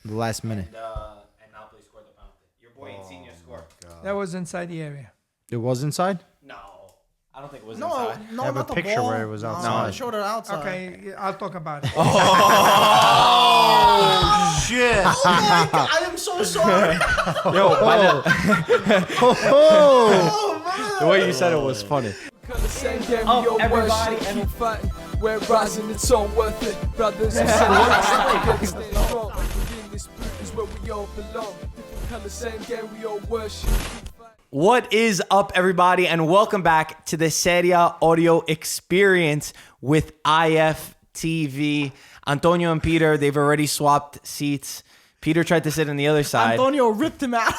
The last minute. And Napoli scored the penalty. Your boy Insigne scored. That was inside the area. It was inside? No, I don't think it was No, inside. no, I have not a the picture ball. where it was No, outside. I showed it outside. Okay, I'll talk about it. Oh shit! Oh my God, I am so sorry. Yo, Oh! the way you said it was funny. Oh, everybody, and fighting. We're rising, it's all worth it. Brothers and sisters, this is where we all belong. Different colors, same game, we all worship. What is up, everybody, and welcome back to the Serie audio experience with IFTV. Antonio and Peter, they've already swapped seats. Peter tried to sit on the other side. Antonio ripped him out.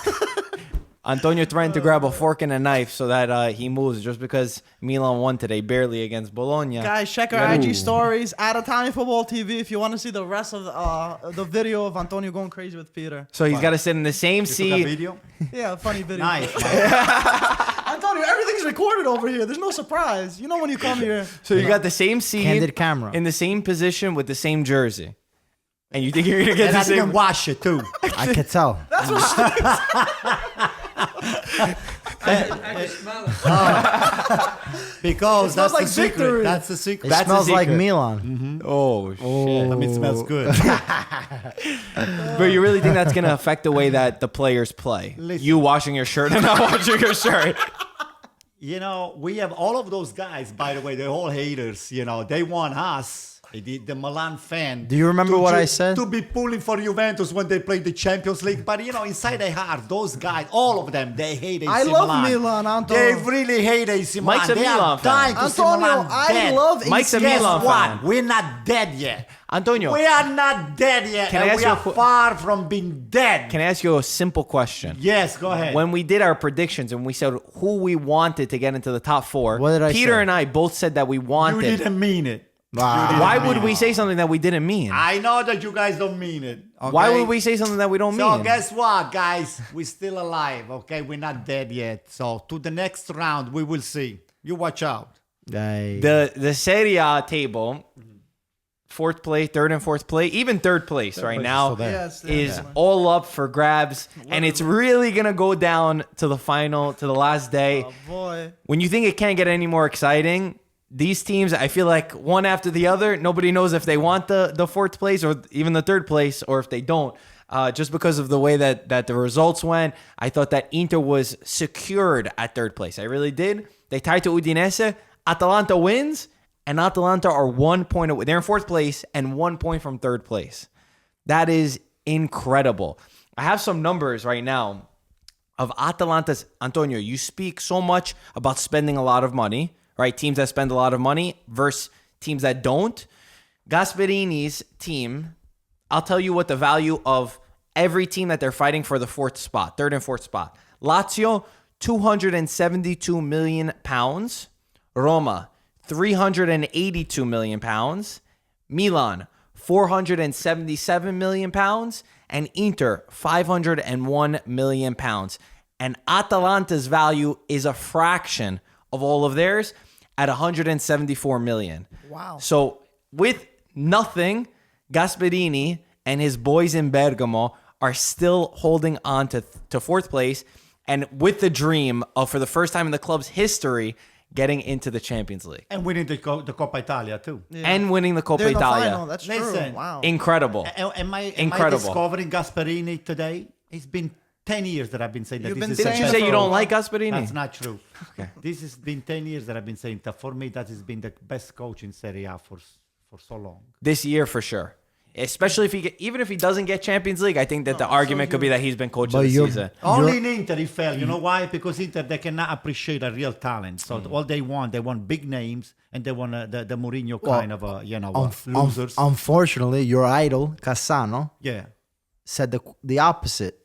Antonio threatened to grab a fork and a knife so that he moves just because Milan won today, barely against Bologna. Guys, check our IG stories at ItalianFootballTV if you want to see the rest of the video of Antonio going crazy with Peter. So he's got to sit in the same seat. Video? Yeah, funny video. Nice. Antonio, everything's recorded over here. There's no surprise. You know when you come here. So you got the same seat, Candid camera. in the same position with the same jersey. And you think you're going to get And the I same... can wash it too. I could tell. That's what I can smell it. Because that's like the secret. victory. That's the It secret. That's smells the like secret. Milan. Oh, shit. I mean, it smells good. But you really think that's going to affect the way that the players play? Listen. You washing your shirt and not washing your shirt. You know, we have all of those guys, by the way, they're all haters. You know, they want us, the Milan fan. Do you remember what I said? To be pulling for Juventus when they play the Champions League. But, you know, inside their heart, those guys, all of them, they hate AC I Milan. love Milan, Antonio. They really hate AC Milan. Mike's a they Milan are fan. dying to see Antonio, Milan I dead. love Mike's a AC. Guess Milan what? fan. We're not dead yet. Antonio, We are not dead yet. Can I and ask we you a are far from being dead. can I ask you a simple question? Yes, go ahead. When we did our predictions and we said who we wanted to get into the top four, What did I Peter say? and I both said that we you wanted. didn't mean it. Wow. Why would we say something that we didn't mean? I know that you guys don't mean it. Okay? Why would we say something that we don't So mean? guess what, guys? We're still alive, okay? We're not dead yet. So to the next round, we will see. You watch out. The Serie A table, fourth place, third and fourth place, even third place right place is now still there. Yes, is yeah. all up for grabs, and it's really gonna go down to the final, to the last day. Oh, boy. When you think it can't get any more exciting, these teams, I feel like one after the other, nobody knows if they want the fourth place or even the third place, or if they don't. Just because of the way that the results went, I thought that Inter was secured at third place. I really did. They tied to Udinese. Atalanta wins, and Atalanta are 1 point away. They're in fourth place and 1 point from third place. That is incredible. I have some numbers right now of Atalanta's. Antonio, you speak so much about spending a lot of money, right? Teams that spend a lot of money versus teams that don't. Gasperini's team, I'll tell you what the value of every team that they're fighting for the fourth spot, third and fourth spot. Lazio, 272 million pounds. Roma, 382 million pounds. Milan, 477 million pounds. And Inter, 501 million pounds. And Atalanta's value is a fraction of all of theirs at 174 million. Wow. So with nothing, Gasperini and his boys in Bergamo are still holding on to fourth place, and with the dream of, for the first time in the club's history, getting into the Champions League. And winning the Coppa Italia, too. Yeah. And winning the Coppa They're in the Italia. final. That's true. Listen. Wow. Incredible. Am I Incredible. discovering Gasperini today? It's been 10 years that I've been saying that You've this been is the Didn't you best say you coach. don't like Gasperini? That's not true. This has been 10 years that I've been saying that. For me, that has been the best coach in Serie A for so long. This year for sure. Especially even if he doesn't get Champions League, I think that the argument could be that he's been coach of But the you're- season. Only in Inter he fell. You know why? Because Inter, they cannot appreciate a real talent. So all they want big names, and they want the Mourinho kind of losers. Unfortunately, your idol, Cassano, Yeah. said the opposite.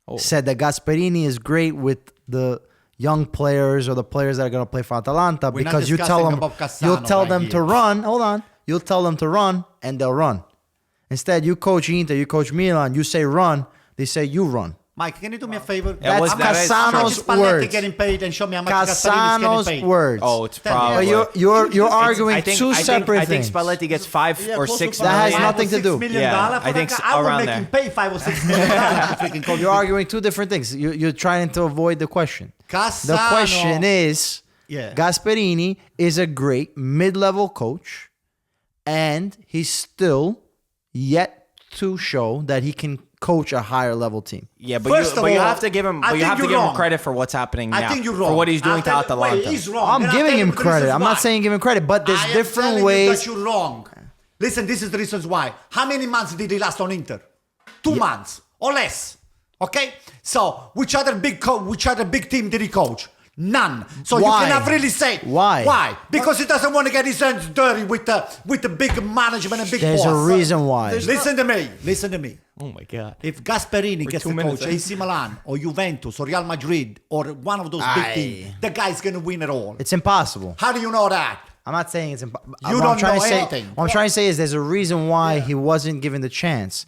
Oh. Said that Gasperini is great with the young players or the players that are going to play for Atalanta We're not because you tell them discussing about you'll Cassano tell right them here. to run. Hold on. You'll tell them to run and they'll run. Instead, you coach Inter, you coach Milan, you say run, they say you run. Mike, can you do me a favor? That's that is How much Cassano's is Spalletti words. getting paid, and show me how much Gasparini's getting Cassano's paid. words. Oh, it's Tell me. probably. But you're arguing two separate I think things. Spalletti gets 5 or close to 6 five. That has million. nothing to do. $6 million Yeah, for I that think guy. I would around make there. him pay $5 or $6 million. to freaking coach. You're arguing two different things. You're trying to avoid the question. Cassano. The question is, Yeah. Gasperini is a great mid-level coach, and he's still yet to show that he can coach a higher level team. Yeah, but First you, of but you all, have to give him. I But you think have to you're give him wrong. credit for what's happening now. I think you're wrong. For what he's doing to I'll tell you- Atalanta. wait, he's wrong. I'm And I'll giving tell you him the reasons credit. I'm why. not saying give him credit, but there's I am different telling you ways. that you're wrong. Listen, this is the reasons why. How many months did he last on Inter? 2 months or less. Okay? So, which other big team did he coach? None. So Why? you cannot really say Why? Why? Because he doesn't want to get his hands dirty with the big management and big There's boss. a reason why. Listen to me. Listen to me. Oh my God. If Gasperini gets 2 to minutes, coach AC Milan or Juventus or Real Madrid or one of those big teams, the guy's gonna win it all. It's impossible. How do you know that? I'm not saying it's impossible. You don't know anything. What I'm trying to say is there's a reason why he wasn't given the chance.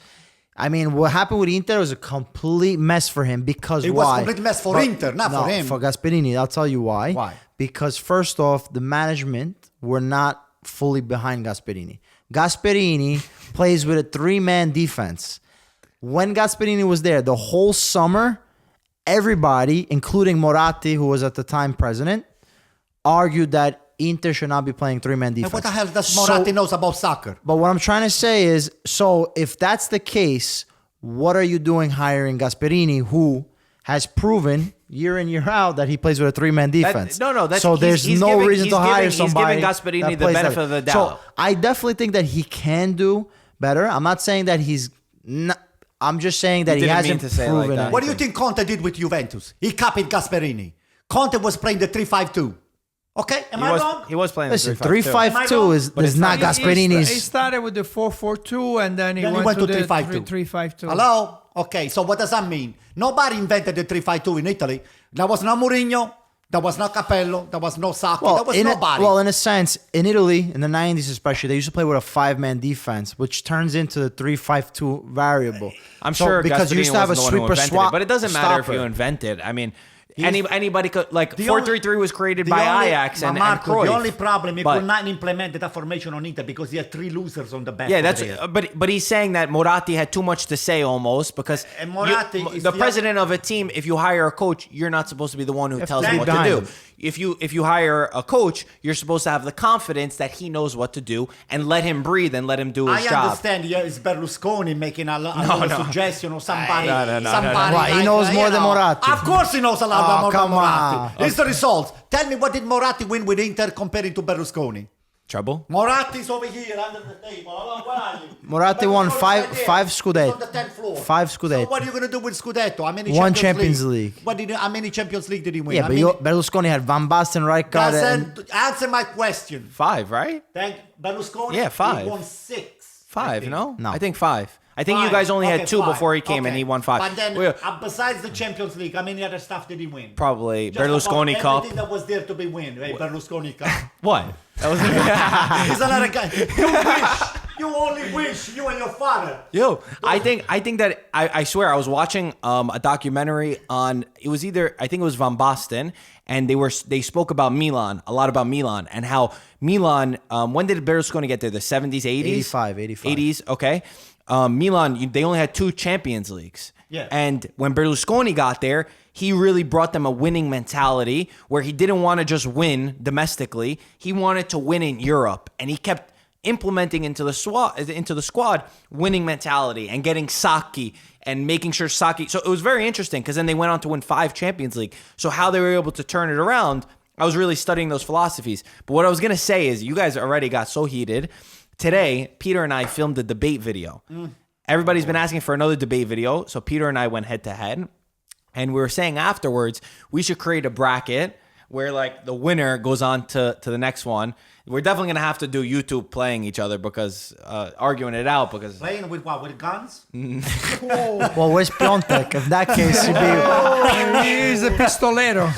I mean, what happened with Inter was a complete mess for him because It why? was a complete mess for Inter, not for him. For Gasperini, I'll tell you why. Why? Because first off, the management were not fully behind Gasperini. Gasperini plays with a 3-man defense. When Gasperini was there, the whole summer, everybody, including Moratti, who was at the time president, argued that Inter should not be playing 3-man defense. And what the hell does Moratti knows about soccer? But what I'm trying to say is, so if that's the case, what are you doing hiring Gasperini, who has proven year in, year out that he plays with a 3-man defense? That's so there's no reason to hire somebody. He's giving Gasperini that the plays benefit that. of the doubt. So I definitely think that he can do better. I'm not saying that he's not. I'm just saying that he didn't hasn't mean to say it like proven that. it. What do you think Conte did with Juventus? He copied Gasperini. Conte was playing the 3-5-2. Okay, am I wrong? He was playing Listen, the 3-5-2. 3-5-2 is But it's not not- He Gasperini's. started with the 4-4-2 and then he Then he went went to to the 3-5-2. 3-5-2. Hello? Okay, so what does that mean? Nobody invented the 3-5-2 in Italy. There was no Mourinho. There was no Capello. There was no Sacchi. There was nobody. In a sense, in Italy, in the 90s especially, they used to play with a 5-man defense, which turns into the 3-5-2 variable. I'm sure because you used to have a wasn't the one who sweeper invented swap. it, but it doesn't matter if stopper. you invent it. I mean, anybody could, like, The 4-3-3 was created by Ajax and Marco, Cruyff. the only problem, he But- could not implement that formation on Inter because he had 3 losers on the bench. Yeah, that's. there. But he's saying that Moratti had too much to say almost because And Moratti is the the president of a team. If you hire a coach, you're not supposed to be the one who tells to him be what to behind do. him. If you hire a coach, you're supposed to have the confidence that he knows what to do and let him breathe and let him do his I job. understand. Yeah, it's Berlusconi making a lot of suggestion or somebody. No. somebody Why? He like, knows more you than know. Moratti. Of course, he knows a lot Oh, more than come on. Moratti. Here's the results. Tell me, what did Moratti win with Inter comparing to Berlusconi? Trouble. Moratti's over here under the table. Where are you? Moratti won Berlusconi's five He's Scudetti. on the 10th floor. 5 Scudetti. So what are you going to do with Scudetto? How many One Champions Champions League. How many Champions League did he win? Yeah, How but many- Berlusconi had Van Basten, Rijkaard, and Doesn't answer my question. 5, right? Thank Berlusconi. Yeah, 5. He won 6. 5, no? No. I think 5. I think you Five. guys only Okay, had 2 five. before he came and Okay. he won 5. But then, Well, besides the Champions League, how many other stuff did he win? probably Just Berlusconi about Cup. everything that was there to be win. Hey, Berlusconi Cup. What? That was He's another guy. You wish. You only wish. You and your father. Yo, I think that I swear I was watching a documentary on, it was either, I think it was Van Basten, and they spoke about Milan, a lot about Milan and how Milan, when did Berlusconi get there? The 70s, 80s? 85. 80s, okay. Milan, they only had 2 Champions Leagues. Yeah. And when Berlusconi got there, he really brought them a winning mentality where he didn't want to just win domestically. He wanted to win in Europe, and he kept implementing into the squad winning mentality and getting Sacchi and making sure Sacchi. So it was very interesting because then they went on to win 5 Champions League. So how they were able to turn it around, I was really studying those philosophies. But what I was going to say is you guys already got so heated. Today, Peter and I filmed a debate video. Everybody's been asking for another debate video. So Peter and I went head to head. And we were saying afterwards, we should create a bracket where like the winner goes on to the next one. We're definitely going to have to do YouTube playing each other because arguing it out because Playing with what? With guns? well, where's Piontek? In that case, you'd be. He's a pistolero.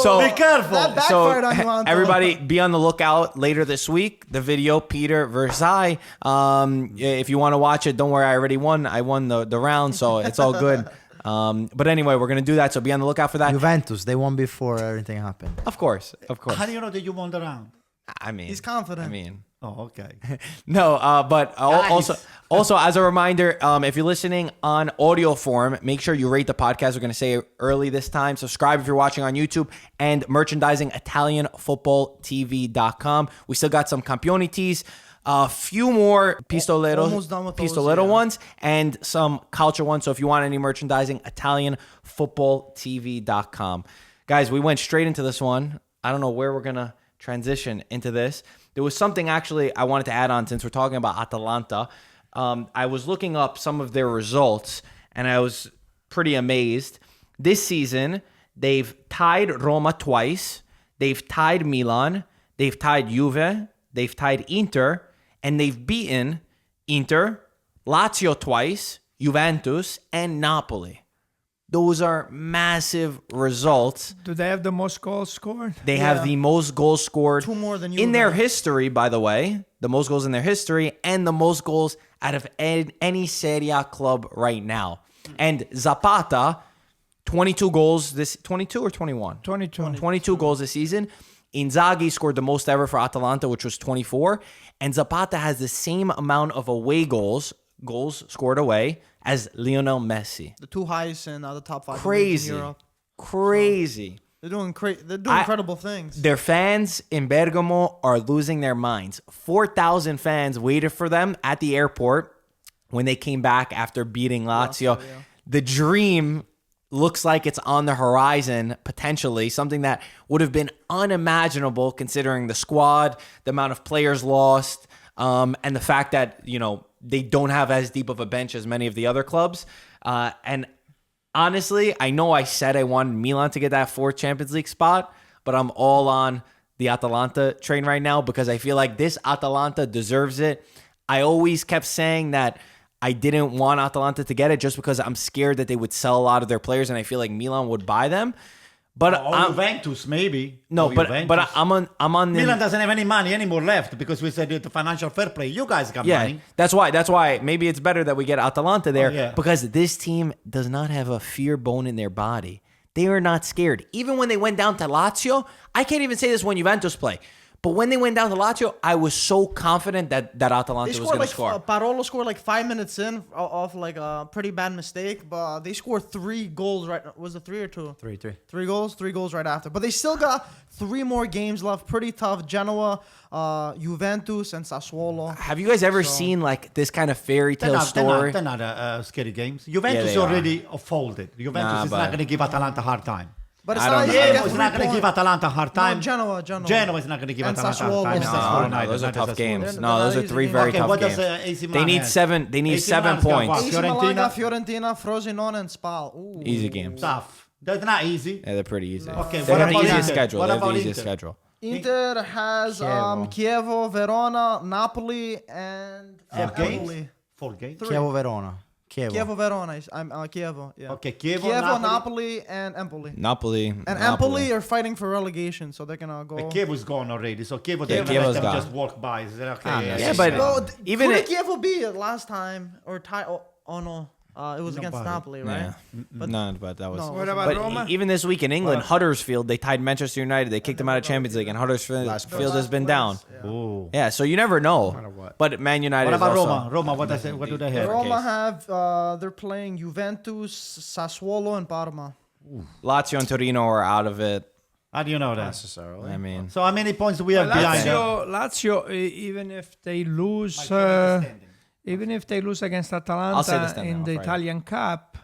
so Be careful. That backfired on you, Anton. everybody be on the lookout later this week. The video Peter versus I. If you want to watch it, don't worry. I already won. I won the round, so it's all good. But anyway, we're going to do that. So be on the lookout for that. Juventus, they won before everything happened. Of course. How do you know that you won the round? I mean, He's confident. I mean, Oh, okay. no, but Guys. also as a reminder, if you're listening on audio form, make sure you rate the podcast. We're going to say it early this time. Subscribe if you're watching on YouTube, and merchandising ItalianFootballTV.com. We still got some Campioni tees, a few more Almost done with those, Pistoletto yeah. ones, and some culture ones. So if you want any merchandising, ItalianFootballTV.com. Guys, we went straight into this one. I don't know where we're going to transition into this. There was something actually I wanted to add on since we're talking about Atalanta. I was looking up some of their results, and I was pretty amazed. This season, they've tied Roma twice. They've tied Milan. They've tied Juve. They've tied Inter. And they've beaten Inter, Lazio twice, Juventus, and Napoli. Those are massive results. Do they have the most goals scored? They have the most goals scored 2 more than in their Juve. history, by the way. The most goals in their history and the most goals out of any Serie A club right now. And Zapata, 22 goals this 22 or 21? 22 goals this season. Inzaghi scored the most ever for Atalanta, which was 24. And Zapata has the same amount of away goals scored away, as Lionel Messi. The 2 highest in the top 5 Crazy. in Europe. Crazy. They're doing incredible things. Their fans in Bergamo are losing their minds. 4,000 fans waited for them at the airport when they came back after beating Lazio. yeah. The dream looks like it's on the horizon, potentially, something that would have been unimaginable considering the squad, the amount of players lost, and the fact that, they don't have as deep of a bench as many of the other clubs. And honestly, I know I said I wanted Milan to get that 4th Champions League spot, but I'm all on the Atalanta train right now because I feel like this Atalanta deserves it. I always kept saying that I didn't want Atalanta to get it just because I'm scared that they would sell a lot of their players and I feel like Milan would buy them. But Juventus, maybe. No, Or but Juventus. I'm on the Milan doesn't have any money anymore left because we said the financial fair play. You guys got yeah, money. that's why maybe it's better that we get Atalanta there yeah. because this team does not have a fear bone in their body. They are not scared. Even when they went down to Lazio, I can't even say this when Juventus play, but when they went down to Lazio, I was so confident that Atalanta They was scored going to score. Parolo scored like 5 minutes in off like a pretty bad mistake, but they scored 3 goals right. Was it 3 or 2? 3. 3 goals, 3 goals right after. But they still got 3 more games left. Pretty tough. Genoa, Juventus, and Sassuolo. Have you guys ever seen like this kind of fairy tale story? They're not scary games. Juventus they are. already folded. Juventus is but- not going to give Atalanta a hard time. But it's I not don't easy know. to Genoa get is not 3 going to give points. Atalanta a hard time. No, Genoa. Genoa is not going to give And Atalanta a Sassuolo hard time. is And not. Sassuolo No, neither. those are Neither tough Sassuolo. games. They're No, not those are easy 3 games. very Okay, tough what does games. AC They Milan need have? 7. They need AC 7 Milan's got points. what? AC Milan, Fiorentina? Fiorentina, Frosinone, and Spal. Ooh. Easy games. Tough. That's not easy. Yeah, they're pretty easy. Okay, They what have the about easiest Inter? schedule. What They have the about easiest Inter? schedule. Inter has Chievo, Verona, Napoli, and Empoli. 4 games? Chievo Verona. Chievo, Verona. I'm Chievo. Yeah. Okay, Chievo, Chievo, Napoli. Napoli, and Empoli. Napoli. And Empoli are fighting for relegation, so they're gonna go. Chievo's gone already, so Chievo Yeah, doesn't let Chievo's them gone. just walk by. They say, okay, Yeah, but No, even who it- did Chievo beat last time or tie? Oh no, it was against Nobody. Napoli, right? Yeah. But that was. No. What about But Roma? even this week in England, Huddersfield, they tied Manchester United. They kicked them out of Champions League, and Huddersfield has been down. Oh. Yeah, so you never know. But Man United What is about also, Roma? Roma, what do they have? Roma have they're playing Juventus, Sassuolo, and Parma. Lazio and Torino are out of it. How do you know that? Necessarily. I mean, So how many points do we have behind them? Lazio, even if they lose, even if they lose against I'll say the Atalanta standing in on the Friday. Italian Cup,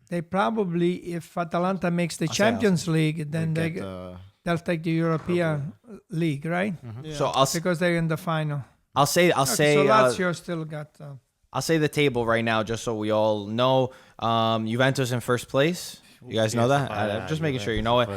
they probably, if Atalanta makes the say Champions League, then They they get the- they'll take the European League, right? Yeah. so Because they're in the final. I'll say So Lazio still got. I'll say the table right now, just so we all know. Juventus in first place. You guys know that? I'm just making sure you know it.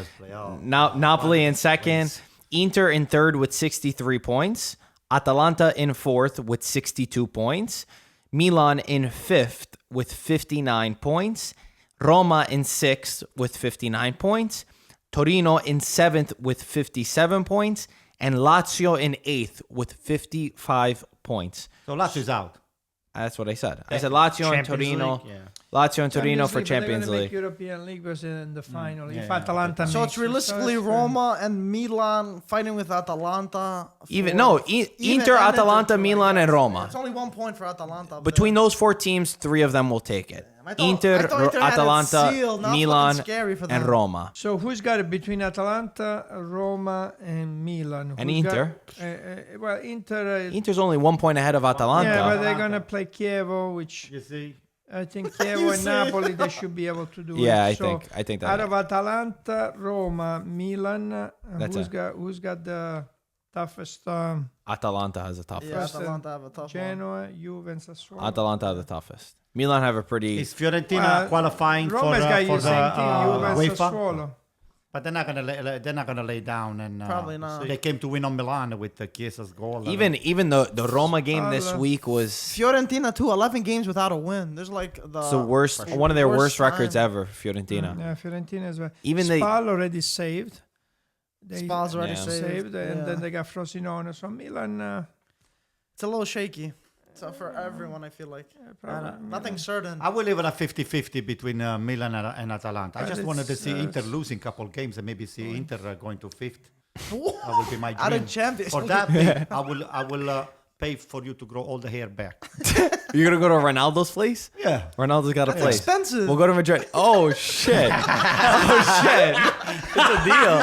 Napoli in second. Inter in third with 63 points. Atalanta in fourth with 62 points. Milan in fifth with 59 points. Roma in sixth with 59 points. Torino in seventh with 57 points. And Lazio in eighth with 55 points. So Lazio is out. That's what I said. I said Lazio and Champions Torino. League, Lazio and Torino for but Champions they're gonna League. make European League was in the final. If Atalanta So makes it's it, realistically it's, Roma and Milan fighting with Atalanta. Even for- Inter, and Atalanta, Inter, Milan, and Roma. It's only 1 point for Atalanta. Between those 4 teams, 3 of them will take it. I thought Inter, Inter had it Atalanta, sealed. Now it's Milan, looking scary for and them. Roma. So who's got it between Atalanta, Roma, and Milan? And Who's Inter. Got, well, Inter. Inter's only 1 point ahead of Atalanta. Yeah, but they're gonna play Chievo, which You see? I think Chievo and Napoli they should be able to do. Yeah, it. I think that. Out of Atalanta, Roma, Milan, That's it. who's got the toughest? Atalanta has the toughest. Yeah, First, Atalanta have a tough one. Genoa, Juve, and Sassuolo. Atalanta have the toughest. Milan have a pretty. Is Fiorentina qualifying Roma's got for you the same team, Juve and UEFA? Sassuolo. But they're not gonna lay down and Probably not. They came to win on Milan with Chiesa's goal. Even the Roma game this week was Fiorentina too, 11 games without a win. There's like the worst, one of their worst records time. ever. Fiorentina. Yeah, Fiorentina as well. Even they- Spal already saved. They Spal's already Yeah. saved. and Yeah. then they got Frosinone. So Milan, It's a little shaky. So for everyone, I feel like nothing certain. I will leave it at 50-50 between Milan and Atalanta. I just wanted to see Inter losing a couple games and maybe see Inter going to 5th. That would be my dream. Out of Champions For that, thing, I will pay for you to grow all the hair back. You're gonna go to Ronaldo's place? Yeah. Ronaldo's got a place. expensive. We'll go to Madrid. Oh shit! Oh shit! It's a deal.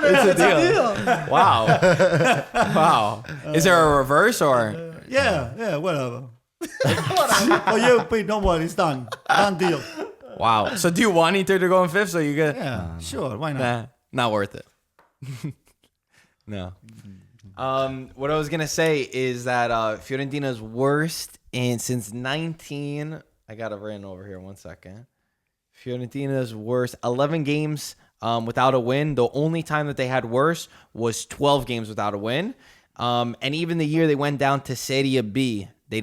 It's a deal. Wow. Wow. Is there a reverse or? Yeah, whatever. For you, Pete, don't worry, it's done. Done deal. Wow. So do you want Inter to go in 5th? So you get? Yeah, sure, why not? Nah, not worth it. No. What I was gonna say is that Fiorentina's worst since 19. I got it written over here. 1 second. Fiorentina's worst 11 games without a win. The only time that they had worse was 12 games without a win. And even the year they went down to Serie B, they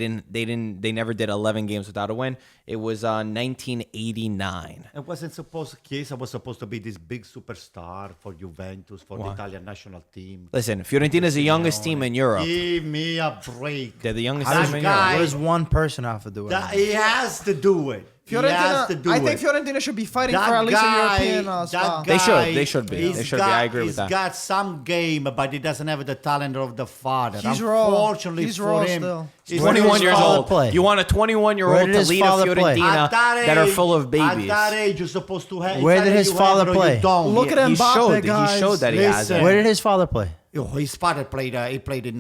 never did 11 games without a win. It was 1989. It wasn't supposed. Chiesa was supposed to be this big superstar for Juventus, for the Italian national team. Listen, Fiorentina is the youngest team in Europe. Give me a break. They're the youngest That team in guy- Europe. What does one person have to do with That, it? he has to do it. He has to do I think it. Fiorentina should be fighting That for at least guy- a European spot. They should. guy, They should be. he's They should be. I agree with that. He's got some game, but he doesn't have the talent of the father. He's raw. Unfortunately He's for raw him, still. he's 21 his years father old. play? You want a Where 21-year-old did to his lead a father play? Fiorentina that are full of At babies. that age, you're supposed to have. Where it's did either his you father have it or play? you don't. Look at He Mbappe, showed. guys. He showed that he has Listen. it. Where did his father play? Oh, his father played. He played in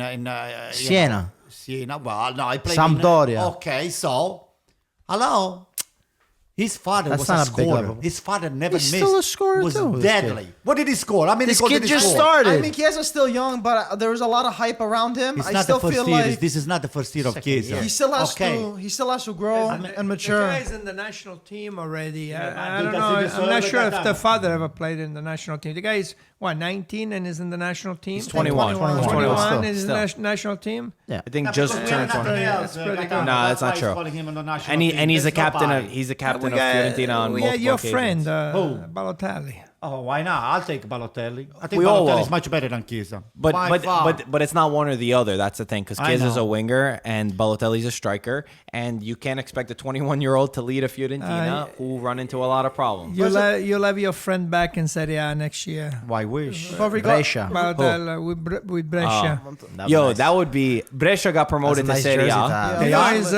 Siena. Siena. Well, no, he played Sampdoria. Okay, so hello. His father That's was not a a big scorer. level. His father never He's missed. still a scorer was too, this deadly. kid. What did he score? I mean, This kid just I started. mean, Chiesa's still young, but there was a lot of hype around him. It's I not still the first feel year. like This is not the first year of Chiesa. he still has Okay. to. He still has to grow and The mature. guy's in the national team already. I does don't he know. deserve I'm not it sure like if that? the father ever played in the national team. The guy is, 19 and is in the national team? He's 21. 21. 21 Still. and is in the national team? Yeah. I think just Because we have turned 20. nothing else, That's pretty good. No, that's not true. And he's the captain of Fiorentina on we multiple had your occasions. friend, Who? Balotelli. Oh, why not? I'll take Balotelli. I think We all Balotelli will. is much better than Chiesa. But By far. it's not one or the other. That's the thing, because I Chiesa's know. a winger and Balotelli's a striker, and you can't expect a 21-year-old to lead a Fiorentina who run into a lot of problems. You'll have your friend back in Serie A next year. Why wish? Brescia. Balotelli with Brescia. Yo, that would be Brescia got promoted That's a to nice Serie jersey to A. have. You know, he's,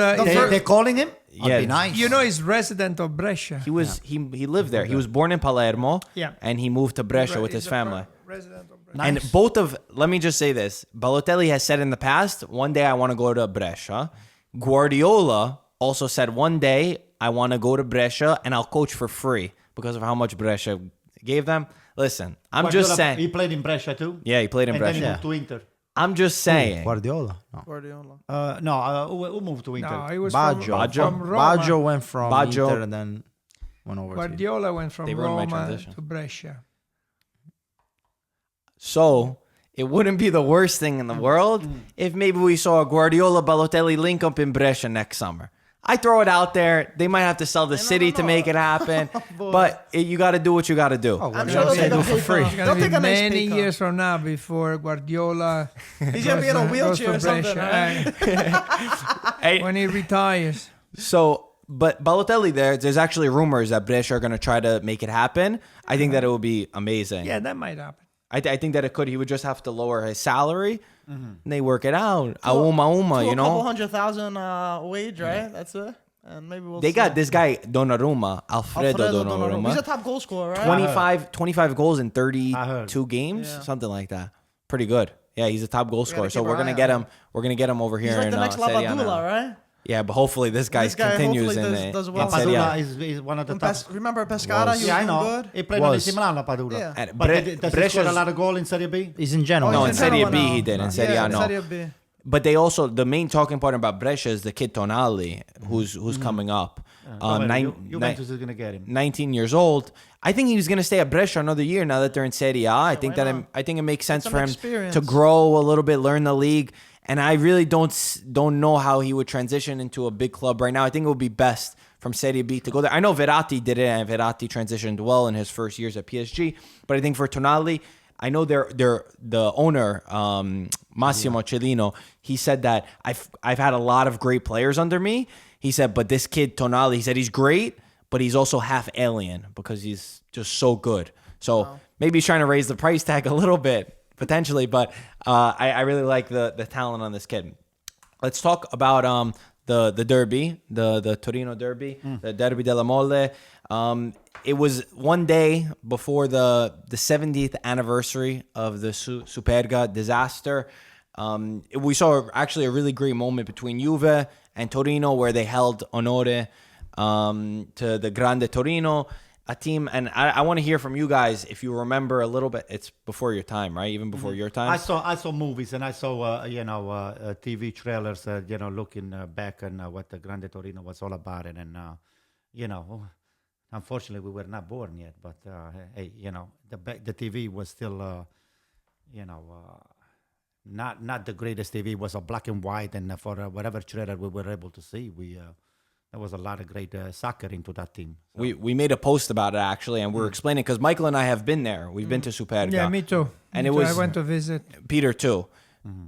They're calling him? Yeah. That'd be nice. you know he's resident of Brescia. He lived there. He was born in Palermo, Yeah. and he moved to Brescia with He's his a family. resident of Brescia. And let me just say this. Balotelli has said in the past, one day I want to go to Brescia. Guardiola also said one day I want to go to Brescia and I'll coach for free because of how much Brescia gave them. Listen, I'm just Guardiola, saying. He played in Brescia too? Yeah, he played in And then he Brescia. moved to Inter. I'm just saying. Guardiola. No. Guardiola. No, who moved to Inter? No, he was Baggio. from Roma. Baggio went from Baggio. Inter and then went over to Guardiola went from They ruined my Roma transition. to Brescia. So it wouldn't be the worst thing in the world if maybe we saw a Guardiola Balotelli link up in Brescia next summer. I throw it out there. They might have to sell the city to make it happen, but you got to do what you got to do. I'm sure they'll take a for free. It's They'll gonna be take a nice many pay cut. years from now before Guardiola He's gonna be in a goes wheelchair to or something. Brescia. Right? Hey, When he retires. so But Balotelli, there's actually rumors that Brescia are going to try to make it happen. I think that it would be amazing. Yeah, that might happen. I think that it could. He would just have to lower his salary, and they work it out. Auma, you A couple know. 100,000 wage, right? That's it. And maybe we'll They see. got this guy Donnarumma, Alfredo Donnarumma. He's a top goal scorer, right? 25 goals in I 32 heard. games, Yeah. something like that. Pretty good. Yeah, he's a top goal scorer. So keep we're our gonna eye get on him. We're gonna get him over here He's like in the next Serie A now. Labadula, right? Yeah, but hopefully this guy This guy continues hopefully in does the well. in Serie A. Padula is one of the top. Remember Pescara? He was Yeah, I doing know. good. He played Was. in Milan, Padula. Yeah. And But Bre- does he score a Brescia's- lot of goal in Serie B? He's in Genoa. No, he's in Serie Genoa B now. he did. In Serie A, no. Serie B. But they also, the main talking point about Brescia is the kid Tonali, who's coming up. Juventus is going to get him. 19 years old. I think he's going to stay at Brescia another year now that they're in Serie A. I think why that not? I think it makes sense some for him experience. to grow a little bit, learn the league. And I really don't know how he would transition into a big club right now. I think it would be best from Serie B to go there. I know Verratti did it, and Verratti transitioned well in his first years at PSG. But I think for Tonali, I know they're the owner, Massimo Cellino. He said that I've had a lot of great players under me. He said, but this kid Tonali, he said he's great, but he's also half alien because he's just so good. So maybe he's trying to raise the price tag a little bit potentially, but I really like the talent on this kid. Let's talk about the derby, the Torino derby, the Derby della Mole. It was one day before the 70th anniversary of the Superga disaster. We saw actually a really great moment between Juve and Torino where they held onore to the Grande Torino, a team. And I want to hear from you guys if you remember a little bit. It's before your time, right? Even before your time. I saw movies and I saw TV trailers. Looking back on what the Grande Torino was all about, and unfortunately we were not born yet. But hey, the TV was still not the greatest TV. It was a black and white, and for whatever trailer we were able to see, there was a lot of great soccer into that team. So. We made a post about it actually, and we were explaining because Michael and I have been there. We've been to Superga. Yeah, me too. And Me it too. was I went to visit. Peter too.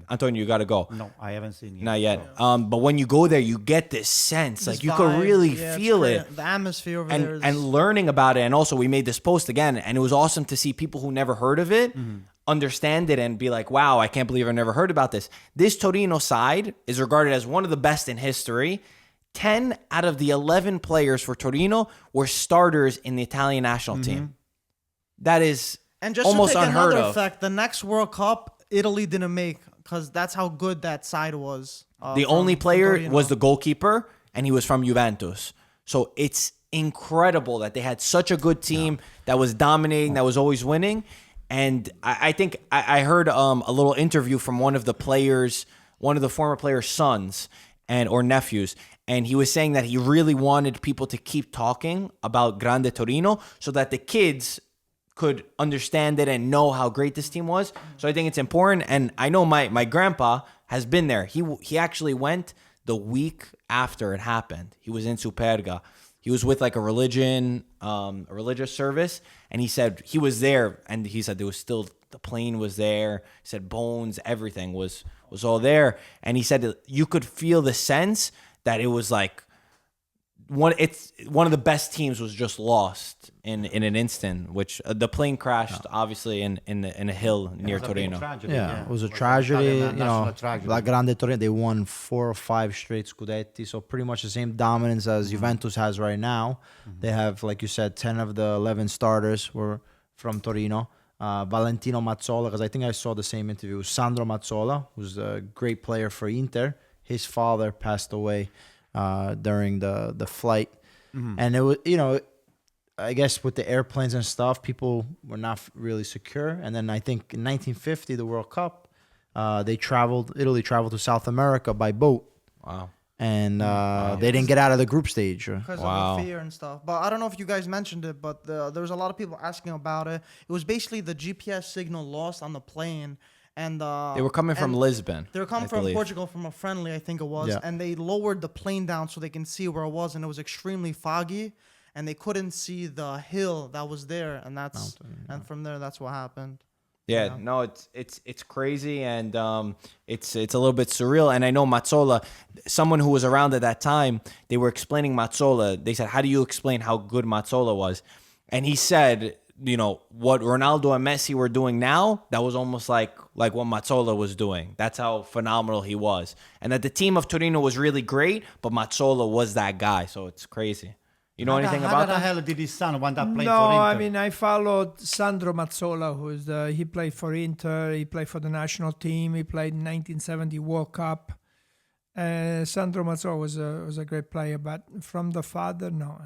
Antonio, you got to go. No, I haven't seen it. Not yet. But when you go there, you get this sense, like This you could vibe, really yeah, it's feel great. it. The atmosphere over there And is... learning about it. And also, we made this post again, and it was awesome to see people who never heard of it understand it and be like, wow, I can't believe I never heard about this. This Torino side is regarded as one of the best in history. 10 out of the 11 players for Torino were starters in the Italian national team. That is And just almost to take unheard another of. effect, the next World Cup, Italy didn't make because that's how good that side was. The only player was the goalkeeper, and he was from Juventus. So it's incredible that they had such a good team that was dominating, that was always winning. And I think I heard a little interview from one of the players, one of the former players' sons or nephews. And he was saying that he really wanted people to keep talking about Grande Torino so that the kids could understand it and know how great this team was. So I think it's important. And I know my grandpa has been there. He actually went the week after it happened. He was in Superga. He was with like a religious service. And he said he was there. And he said there was still, the plane was there. He said bones, everything was all there. And he said that you could feel the sense that it was like one of the best teams was just lost in an instant, which the plane crashed obviously in a hill near Torino. Yeah, it was a tragedy. Tragedy. La Grande Torino, they won 4 or 5 straight Scudetti, so pretty much the same dominance as Juventus has right now. They have, like you said, 10 of the 11 starters were from Torino. Valentino Mazzola, because I think I saw the same interview. Sandro Mazzola, who's a great player for Inter. His father passed away during the flight. And it was, I guess with the airplanes and stuff, people were not really secure. And then I think in 1950, the World Cup, Italy traveled to South America by boat. Wow. And they didn't get out of the group stage. Because Wow. of the fear and stuff. But I don't know if you guys mentioned it, but there was a lot of people asking about it. It was basically the GPS signal lost on the plane. And They were coming from Lisbon. They were coming I from believe. Portugal, from a friendly, I think it was. Yeah. And they lowered the plane down so they can see where it was. And it was extremely foggy. And they couldn't see the hill that was there. And from there, that's what happened. Yeah, no, it's crazy, and it's a little bit surreal. And I know Mazzola, someone who was around at that time, they were explaining Mazzola. They said, "How do you explain how good Mazzola was?" And he said, what Ronaldo and Messi were doing now, that was almost like what Mazzola was doing. That's how phenomenal he was, and that the team of Torino was really great, but Mazzola was that guy. So it's crazy. You know anything about How the that? hell did his son wind up playing No, for Inter? I mean, I followed Sandro Mazzola, he played for Inter, he played for the national team, he played in 1970 World Cup. Sandro Mazzola was a great player, but from the father, no,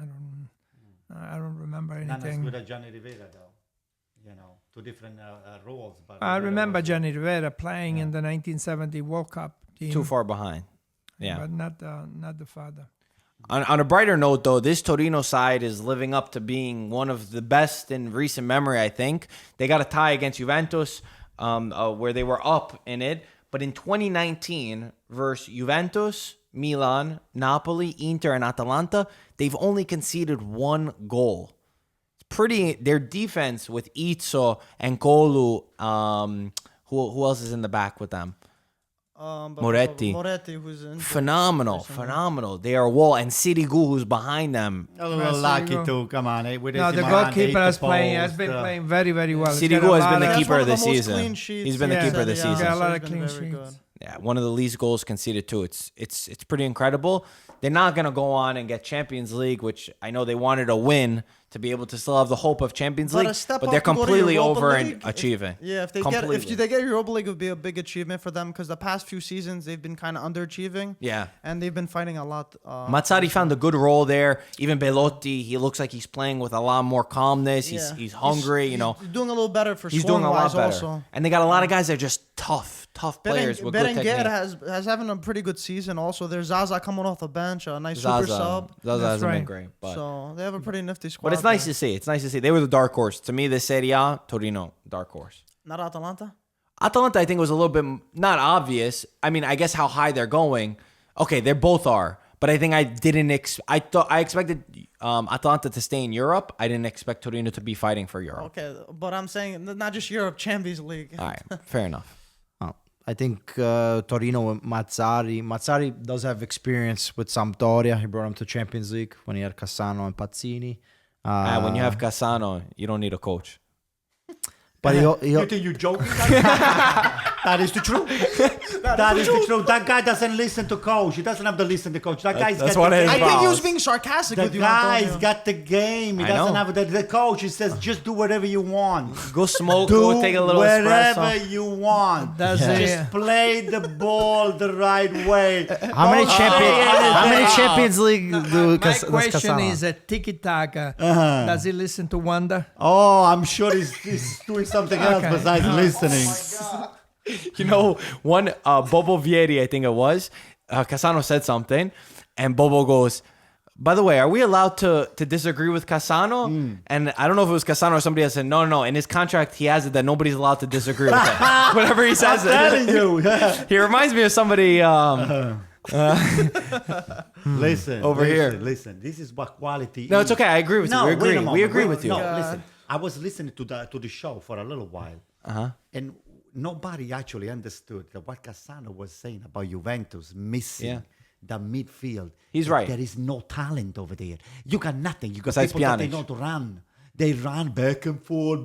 I don't remember Not as anything. good as Gianni Rivera, though. Two different roles. But I Rivera remember was- Gianni Rivera playing in the 1970 World Cup team, Too far behind. Yeah. but not the father. On a brighter note, though, this Torino side is living up to being one of the best in recent memory, I think. They got a tie against Juventus where they were up in it. But in 2019, versus Juventus, Milan, Napoli, Inter, and Atalanta, they've only conceded one goal. It's pretty... Their defense with Izzo and Kolu, who else is in the back with them? Moretti. Moretti, who's in Phenomenal. They are a wall. And Sirigu, who's behind them. A little lucky too. Come on, with No, his the man, goalkeeper hit the has been post, playing very, very well. He's Sirigu got a has lot been the of- That's keeper one of the most season. clean sheets He's been the Yeah. keeper of the Serie A, season. Got a lot so of he's been clean very sheets. good. Yeah, one of the least goals conceded too. It's pretty incredible. They're not gonna go on and get Champions League, which I know they wanted to win to be able to still have the hope of Champions But League. a step But up they're to go to completely Europa over League, and achieving. If they Completely. get Europa League, it would be a big achievement for them because the past few seasons they've been kind of underachieving. Yeah. And they've been fighting a lot. Mazzari found a good role there. Even Belotti, he looks like he's playing with a lot more calmness. He's hungry. He's doing a little better for he's doing a lot better. Also. And they got a lot of guys that are just tough players with good technique. Berenguer has having a pretty good season. Also, there's Zaza coming off the bench, a nice super sub. Zaza That's hasn't been right. great, but So they have a pretty nifty squad. but it's nice to see. It's nice to see. They were the dark horse. To me, the Serie A, Torino, dark horse. Not Atalanta. Atalanta, I think, was a little bit not obvious. I mean, I guess how high they're going. Okay, they both are, but I think I didn't. I expected Atalanta to stay in Europe. I didn't expect Torino to be fighting for Europe. Okay, but I'm saying not just Europe, Champions League. All right, fair enough. I think Torino and Mazzari. Mazzari does have experience with Sampdoria. He brought him to Champions League when he had Cassano and Pazzini. When you have Cassano, you don't need a coach. But You think you're joking? That is the truth. That is the truth. That guy doesn't listen to coach. He doesn't have to listen to coach. That guy's that's got what the it is. I think he was Boss. being sarcastic The with you. guy's Antonio. got the game. He I doesn't know. have the coach. He says just do whatever you want. Go smoke. Do Go take a little wherever espresso. you want. That's Just play the ball the right way. how many Don't say Champions League do My does question Cassano? is a tiki-taka. Does he listen to Wanda? Oh, I'm sure he's doing something else Okay. besides listening. You know, one Bobo Vieri, I think it was, Cassano said something, and Bobo goes, by the way, are we allowed to disagree with Cassano? And I don't know if it was Cassano or somebody else said, no. In his contract, he has it that nobody's allowed to disagree with him. Whatever he says. I'm telling you. He reminds me of somebody... Listen. Over here. Listen. This is what quality No, is. it's okay. I agree with you. We wait a agree. moment. We agree Wait- with you. No, listen. I was listening to the show for a little while. And nobody actually understood that what Cassano was saying about Juventus missing Yeah. the midfield. He's right. There is no talent over there. You got nothing. You got Besides people that they Pjanic. know to run. They run back and forth,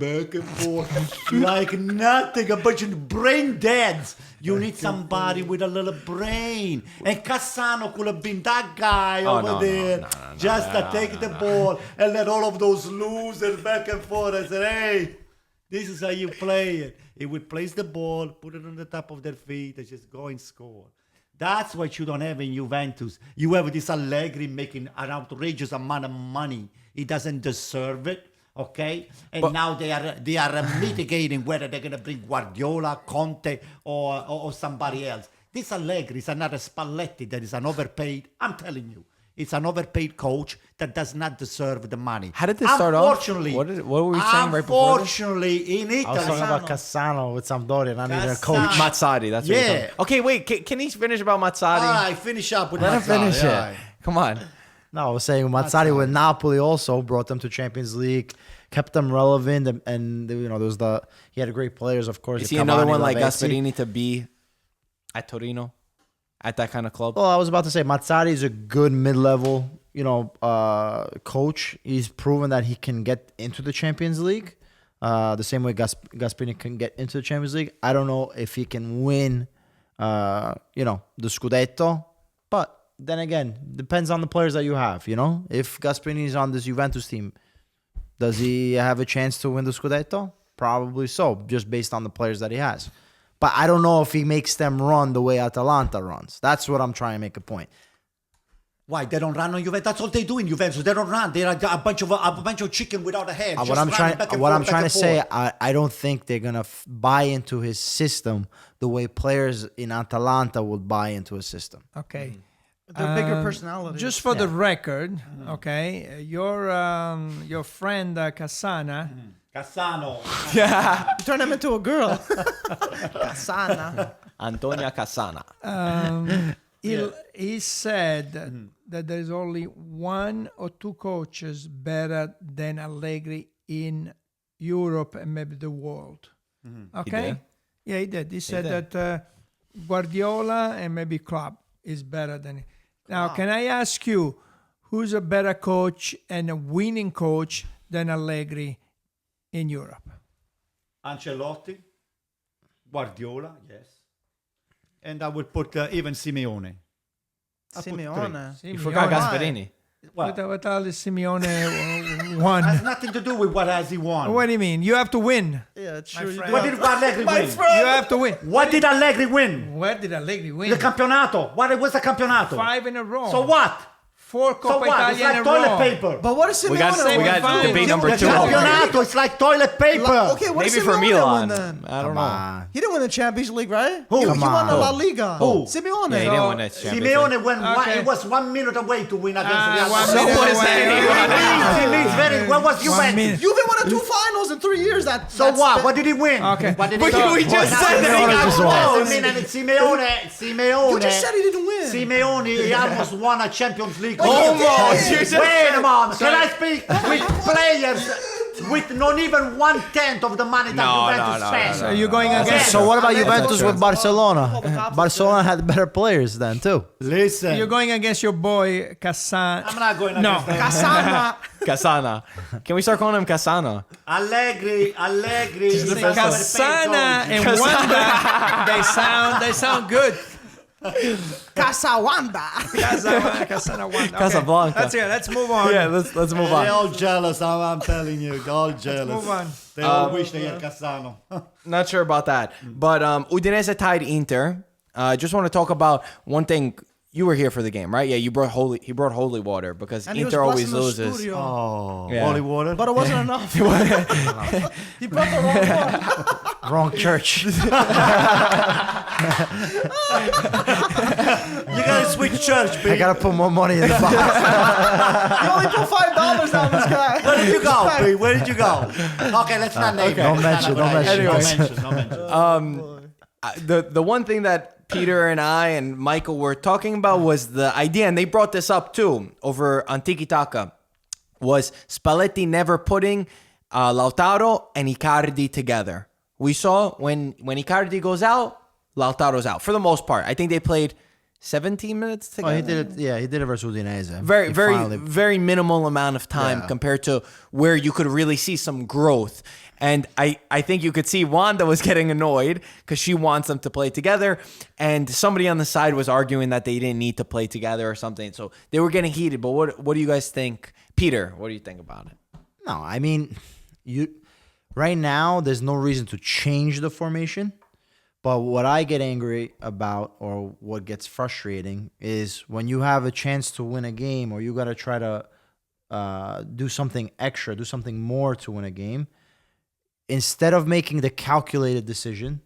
like nothing. A bunch of brain deads. You need somebody with a little brain. And Cassano could have been that guy over there, just to take the ball and let all of those losers back and forth. I said, hey, this is how you play it. He would place the ball, put it on the top of their feet, and just go and score. That's what you don't have in Juventus. You have this Allegri making an outrageous amount of money. He doesn't deserve it. Okay, and now they are mitigating whether they're gonna bring Guardiola, Conte, or somebody else. This Allegri is another Spalletti that is an overpaid. I'm telling you, it's an overpaid coach that does not deserve the money. How did this start off? Unfortunately, What were we saying right before this? Unfortunately, in Italy, I was talking about Cassano with Sampdoria, not even a coach. Cassano. Mazzari, that's what you're Yeah. talking. Okay, wait. Can he finish about Mazzari? I finish up with Let him Mazzari, finish all it. right. Come on. No, I was saying Mazzarri with Napoli also brought them to Champions League, kept them relevant, and you know, he had great players, of course. You see another one like Gasperini to be at Torino, at that kind of club? Well, I was about to say Mazzarri is a good mid-level, you know, coach. He's proven that he can get into the Champions League, the same way Gasperini can get into the Champions League. I don't know if he can win, you know, the Scudetto, but then again, depends on the players that you have, you know? If Gasperini is on this Juventus team, does he have a chance to win the Scudetto? Probably so, just based on the players that he has. But I don't know if he makes them run the way Atalanta runs. That's what I'm trying to make a point. Why they don't run on Juventus? That's all they do in Juventus. They don't run. They're a bunch of chicken without a head. What I'm trying to say, I don't think they're gonna buy into his system the way players in Atalanta would buy into his system. Okay. They're bigger personalities. Just for the record, okay, your friend Cassana, Cassano. You turn him into a girl. Cassana. Antonia Cassana. he said that there is only one or two coaches better than Allegri in Europe and maybe the world. Okay? did? Yeah, he did. He said that Guardiola and maybe Klopp is better than. Now, can I ask you, who's a better coach and a winning coach than Allegri in Europe? Ancelotti, Guardiola, yes. And I would put even Simeone. Simeone. You forgot Gasperini. What all is Simeone won? Has nothing to do with what has he won. What do you mean? You have to win. Yeah, true. You friend. do What have did Allegri win? You have to win. What did Allegri win? Where did Allegri win? The campionato. What was the campionato? 5 in a row. So what? 4 So Coppa what? It's Italia in like a toilet row. paper. But what is Simeone? We got win? debate number The 2. campionato is like toilet paper. Okay, what Maybe did for Simeone Milan. win then? I don't Come know. on. He didn't win the Champions League, right? Who? He Come won the on. La Liga. Who? Simeone. Yeah, he didn't win that Champions League. Simeone went Okay. he was 1 minute away to win against Real 1 Madrid. minute So was away. He means very. What was 1 Juventus? minute. You've been winning 2 finals in 3 years. So what? What did he win? Okay. What did But he we just said that he got Simeone. You just said he didn't win. Simeone, he almost won a Champions League. Almost. You just Wait said- a moment. Can I speak with players with not even 1/10 of the money that Juventus spent? So you're going against. So what about That's Juventus true. with Barcelona? Barcelona had better players then too. Listen. You're going against your boy Cassan. I'm not going No. against him. Cassana. Cassana. Can we start calling him Cassana? Allegri. Cassana and Wanda. They sound good. Casawanda. Cassana Wanda. Okay. Casablanca. That's it. Let's move on. Yeah, let's move They're on. all jealous. I'm telling you, they're all jealous. Move on. They all wish they had Cassano. Not sure about that. But Udinese tied Inter. Just want to talk about one thing. You were here for the game, right? Yeah, he brought holy water because And he was Inter blessing always the loses. studio. Oh, Yeah. holy water. But it wasn't enough. He brought the wrong one. Wrong church. You gotta switch church, I baby. gotta put more money in the box. You only put $5 down this guy. Where did you go, B? Where did you go? Okay, let's not name it. Don't mention, don't mention. Don't mention. The one thing that Peter and I and Michael were talking about was the idea, and they brought this up too over on Tiki Taka, was Spalletti never putting Lautaro and Icardi together. We saw when Icardi goes out, Lautaro's out for the most part. I think they played 17 minutes together. Oh, he did it. Yeah, he did it versus Udinese. Very, He very, finally- very minimal amount of time Yeah. compared to where you could really see some growth. And I think you could see Wanda was getting annoyed because she wants them to play together. And somebody on the side was arguing that they didn't need to play together or something. So they were getting heated. But what do you guys think? Peter, what do you think about it? No, I mean, right now there's no reason to change the formation. But what I get angry about, or what gets frustrating, is when you have a chance to win a game, or you got to try to do something extra, do something more to win a game. Instead of making the calculated decision,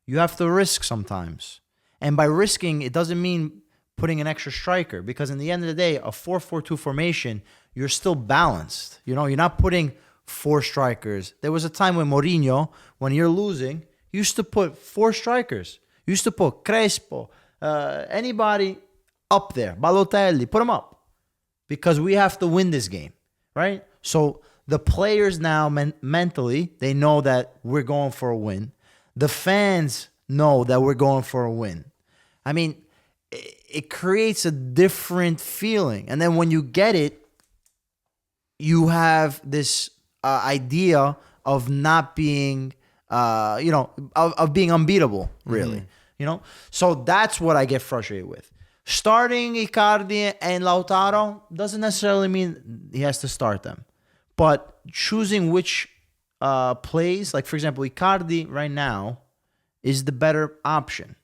you have to risk sometimes. And by risking, it doesn't mean putting an extra striker, because in the end of the day, a 4-4-2 formation, you're still balanced. You know, you're not putting 4 strikers. There was a time when Mourinho, when you're losing, used to put 4 strikers. Used to put Crespo, anybody up there, Balotelli, put them up. because we have to win this game, right? So the players now mentally, they know that we're going for a win. The fans know that we're going for a win. I mean, it creates a different feeling. And then when you get it, you have this idea of not being, of being unbeatable, really. You know? So that's what I get frustrated with. Starting Icardi and Lautaro doesn't necessarily mean he has to start them. But choosing which plays, like for example, Icardi right now is the better option.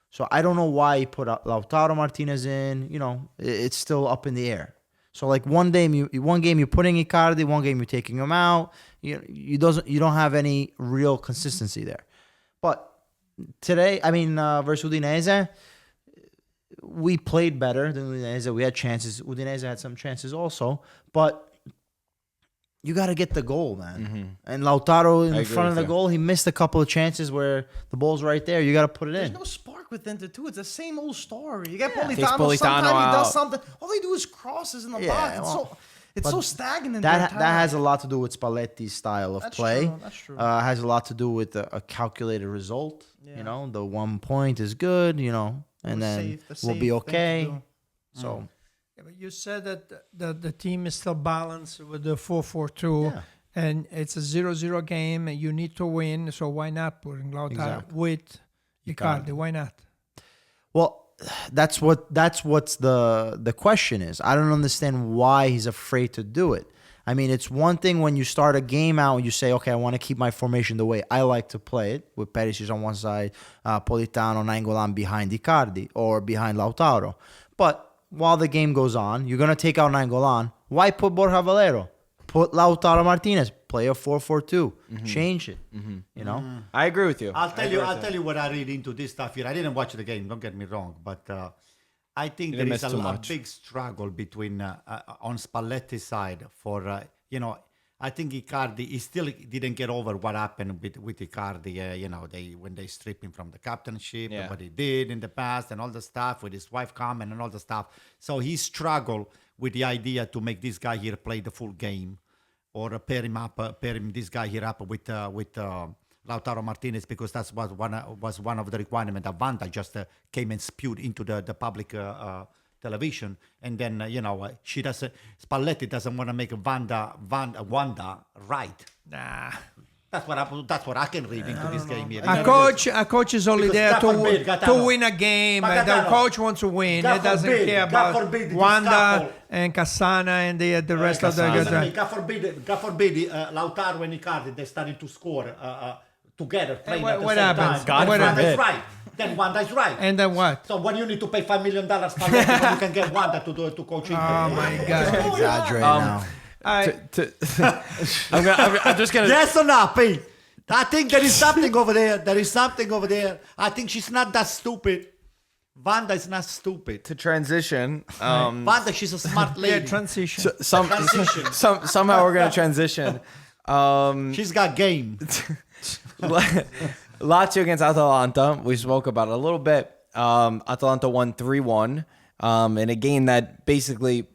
So I don't know why he put Lautaro Martinez in. You know, it's still up in the air. So like one game you're putting Icardi, one game you're taking him out. You don't have any real consistency there. But today, versus Udinese, we played better than Udinese. We had chances. Udinese had some chances also, but you got to get the goal, man. And Lautaro in front of the goal, he missed a couple of chances where the ball's right there. You got to put it in. There's no spark with Inter too. It's the same old story. You get Politano, Politano sometimes out. he does something. All they do is crosses in the box. It's so stagnant. That has a lot to do with Spalletti's style of play. That's true. Has a lot to do with a calculated result. Yeah. You know, the 1 point is good, and then we'll be okay. So... Yeah, but you said that the team is still balanced with the 4-4-2, and it's a 0-0 game, and you need to win. So why not putting Lautaro with Icardi? Why not? Well, that's what's the question is. I don't understand why he's afraid to do it. I mean, it's one thing when you start a game out and you say, okay, I want to keep my formation the way I like to play it, with Perisic on one side, Politano, Nainggolan behind Icardi or behind Lautaro. But while the game goes on, you're going to take out Nainggolan. Why put Borja Valero? Put Lautaro Martinez. Play a 4-4-2. Change it. You know? I agree with you. I'll tell you what I read into this stuff here. I didn't watch the game, don't get me wrong, but I think there is a big struggle between on Spalletti's side for I think Icardi, he still didn't get over what happened with Icardi. When they stripped him from the captainship, and what he did in the past, and all the stuff with his wife comment and all the stuff. So he struggled with the idea to make this guy here play the full game, or pair him this guy here up with Lautaro Martinez, because that's what was one of the requirements that Vanda just came and spewed into the public television, and then Spalletti doesn't want to make Wanda right. Nah. That's what I can read into this game here. A coach is only there God to win a game. The coach wants to win. He doesn't care about Wanda and Cassana and the rest of the. God forbid, Lautaro and Icardi, they started to score together, playing at the what same happens? time. What Wanda is happens? right. Then Wanda is right. And then what? So when you need to pay $5 million, Spalletti, when you can get Wanda to coach Inter. Oh my God! Exaggerate now. I'm just gonna. Yes or no, Pete? I think there is something over there. I think she's not that stupid. Wanda is not stupid. To transition. Wanda, she's a smart lady. Yeah, transition. Somehow we're gonna transition. She's got game. Lazio against Atalanta. We spoke about it a little bit. Atalanta won 3-1 in a game that basically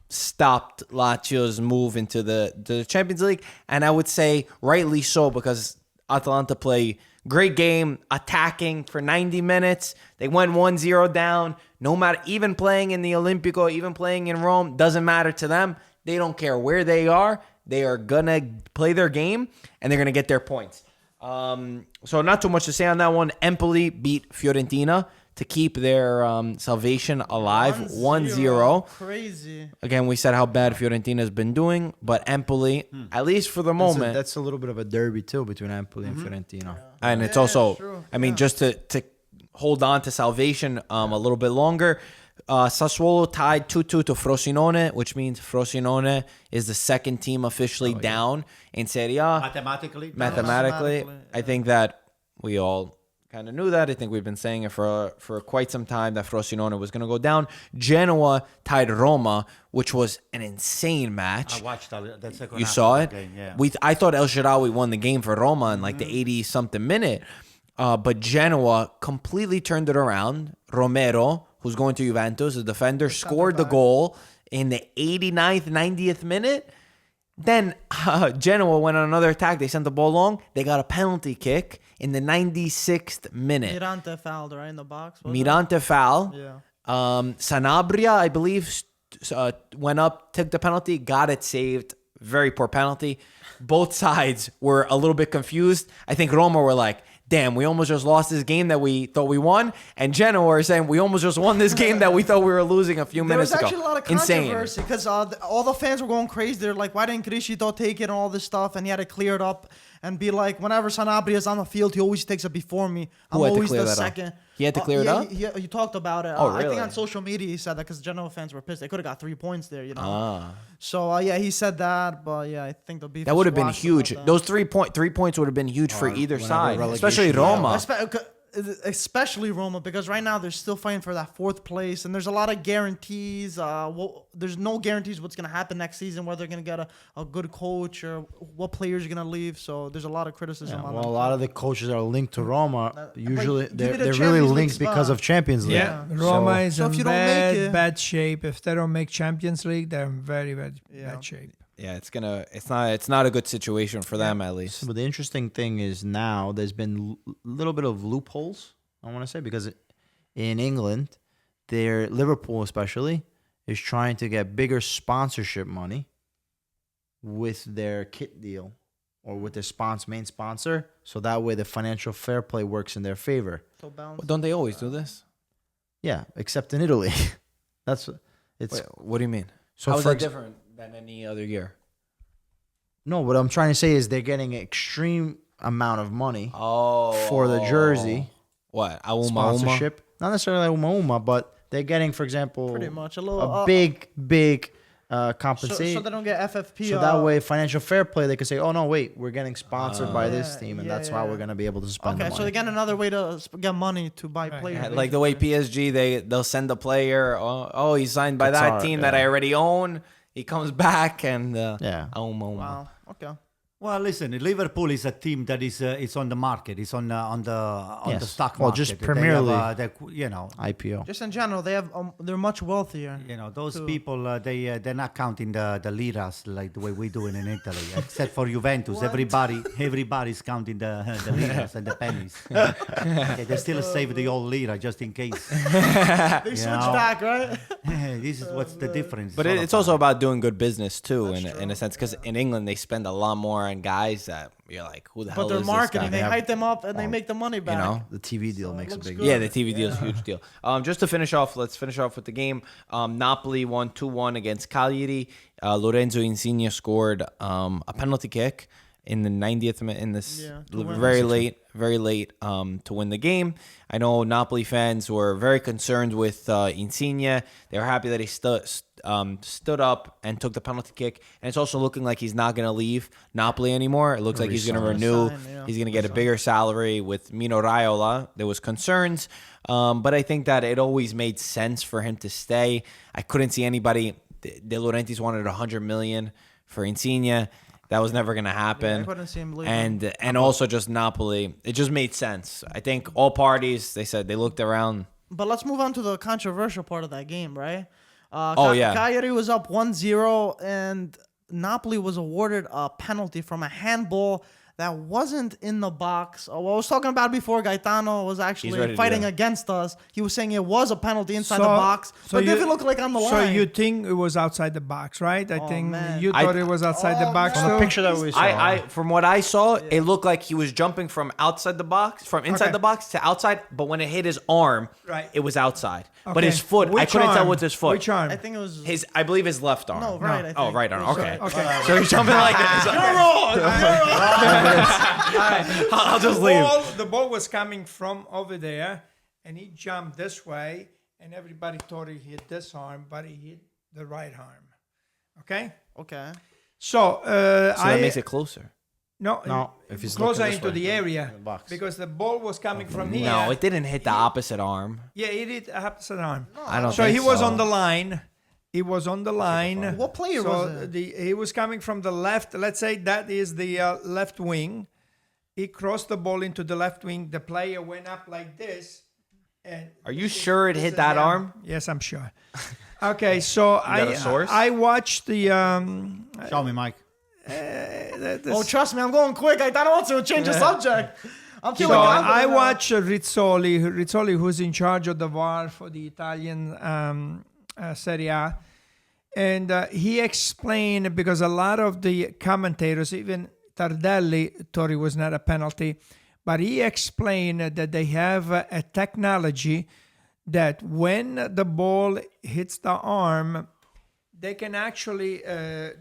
stopped Lazio's move into the Champions League. And I would say rightly so, because Atalanta play great game, attacking for 90 minutes. They went 1-0 down. No matter, even playing in the Olimpico, even playing in Rome, doesn't matter to them. They don't care where they are. They are going to play their game, and they're going to get their points. So not too much to say on that one. Empoli beat Fiorentina to keep their salvation alive, 1-0. Crazy. Again, we said how bad Fiorentina has been doing, but Empoli, at least for the moment. That's a little bit of a derby, too, between Empoli and Fiorentina. And it's also, just to hold on to salvation a little bit longer. Sassuolo tied 2-2 to Frosinone, which means Frosinone is the second team officially down in Serie A. Mathematically, I think that we all kind of knew that. I think we've been saying it for quite some time that Frosinone was going to go down. Genoa tied Roma, which was an insane match. I watched that second You half saw of it? the game, yeah. I thought El Shaarawy won the game for Roma in like the 80-something minute. But Genoa completely turned it around. Romero, who's going to Juventus, the defender, scored the goal in the 89th, 90th minute. Then Genoa went on another attack. They sent the ball long. They got a penalty kick in the 96th minute. Mirante fouled right in the box. Mirante foul. Yeah. Sanabria, I believe, went up, took the penalty, got it saved. Very poor penalty. Both sides were a little bit confused. I think Roma were like, damn, we almost just lost this game that we thought we won. And Genoa were saying, we almost just won this game that we thought we were losing a few minutes ago. There was actually a lot of controversy because all the fans were going crazy. They're like, why didn't Criscito take it and all this stuff? And he had to clear it up and be like, whenever Sanabria is on the field, he always takes it before me. I'm Who had to always clear the that up? second. He had to clear it up? He talked about it. Oh, I really? think on social media he said that because Genoa fans were pissed. They could have got 3 points there, you know. Ah. So, yeah, he said that. But, yeah, I think the beef That would have been squashed about huge. that. Those 3 points would have been huge for either whenever side, relegation especially Roma. Especially Roma, because right now they're still fighting for that 4th place, and there's a lot of guarantees. There's no guarantees what's going to happen next season, whether they're going to get a good coach or what players are going to leave. So there's a lot of criticism on Well, a them. lot of the coaches that are linked to Roma, usually give me the they're really Champions League linked because spot. of Champions League. Yeah, Roma is So if in you don't make it- bad shape. If they don't make Champions League, they're in very bad shape. Yeah, it's not a good situation for them at least. But the interesting thing is now there's been a little bit of loopholes, I want to say, because in England, Liverpool especially is trying to get bigger sponsorship money with their kit deal or with their main sponsor, so that way the financial fair play works in their favor. So balance. Well, don't they always do this? Yeah, except in Italy. It's Wait, what do you mean? so How is for that ex- different than any other year? No, what I'm trying to say is they're getting an extreme amount of money Oh, for the jersey. What? Auma. Sponsorship. Not necessarily Uma, but they're getting, for example, Pretty much a little big so compensation. they don't get FFP. So that way, financial fair play, they can say, "Oh no, wait, we're getting sponsored by this Yeah, team, and yeah, that's why yeah. we're gonna be able to spend the Okay, money." so they get another way to get money to buy players. Yeah, like the way PSG, they'll send a player. Oh, he's signed by that Qatar, team that I already own. He comes back and Yeah. Auma. Wow. Okay. Well, listen, Liverpool is a team that is it's on the market. It's on the Yes. stock Well, market. just They Premier have, League. IPO. Just in general, they're much wealthier. those Too. people they're not counting the liras like the way we do it in Italy. Except for Juventus, everybody's counting the liras and the pennies. Okay, they still save the old lira just in case. They switch know. back, right? This is what's the difference. But all it's about. also about doing good business too, in a sense, because in England they spend a lot more on guys that you're like, who the hell But they're is marketing. this They guy? hype them up and they make the money back. You know? The TV deal makes a looks big. good. Yeah, the TV deal is a huge deal. Just to finish off, let's finish off with the game. Napoli won 2-1 against Cagliari. Lorenzo Insigne scored a penalty kick in the 90th minute in this to win. very late to win the game. I know Napoli fans were very concerned with Insigne. They were happy that he stood up and took the penalty kick. And it's also looking like he's not going to leave Napoli anymore. It looks like he's going to renew. He's going to get a bigger salary with Mino Raiola. There was concerns, but I think that it always made sense for him to stay. I couldn't see anybody. De Laurentiis wanted 100 million for Insigne. That was never going to happen. I couldn't see him leaving. And also just Napoli. It just made sense. I think all parties, they said they looked around. But let's move on to the controversial part of that game, right? Yeah. Cagliari was up 1-0, and Napoli was awarded a penalty from a handball that wasn't in the box. What I was talking about before, Gaetano was ready actually to fighting go. against us. He was saying it was a penalty inside the box, but you- didn't look like on the line. So you think it was outside the box, right? I think man. you thought it was outside the box. From the too? picture that we saw, I from what I saw, it looked like he was jumping from outside the box, from inside Okay. the box to outside. But when it hit his arm, Right. it was outside. But Okay. his foot, I Which couldn't tell arm? with his foot. Which arm? I think it was I believe his left arm. no, right. I Oh, think. right arm. It was Okay. Okay. So he's jumping like this. You're wrong. I'll just leave. The ball was coming from over there, and he jumped this way, and everybody thought he hit this arm, but he hit the right arm. Okay? Okay. So, So that makes it closer. No, if he's closer looking this into way, the area, in the box. because the ball was coming from here. No, it didn't hit the opposite arm. Yeah, he hit a opposite arm. I don't So think he was so. on the line. He was on the line. What player so was it? He was coming from the left. Let's say that is the left wing. He crossed the ball into the left wing. The player went up like this. And Are you sure it this hit is that him. arm? Yes, I'm sure. Okay, so got a source? I watched the Show me, Mike. Oh, trust me, I'm going quick. I don't want to change the subject. I'm So feeling I confident now. watch Rizzoli, who's in charge of the VAR for the Italian Serie A, and he explained, because a lot of the commentators, even Tardelli, thought it was not a penalty, but he explained that they have a technology that when the ball hits the arm, they can actually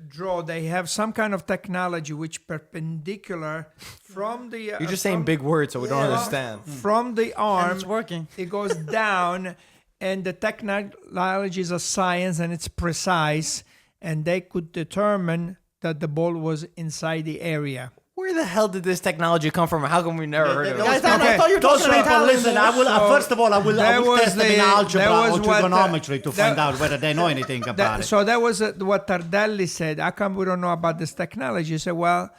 draw. They have some kind of technology which perpendicular from the. You're just saying big words, so we don't understand. From the arm, it's working. it goes down, and the technology is a science, and it's precise, and they could determine that the ball was inside the area. Where the hell did this technology come from? How come we never heard of it? Guys, I thought you were Those talking people, Italian. listen, I will, first of all, I will test them in algebra or trigonometry to find out whether they know anything about it. So that was what Tardelli said. How come we don't know about this technology? He said, well,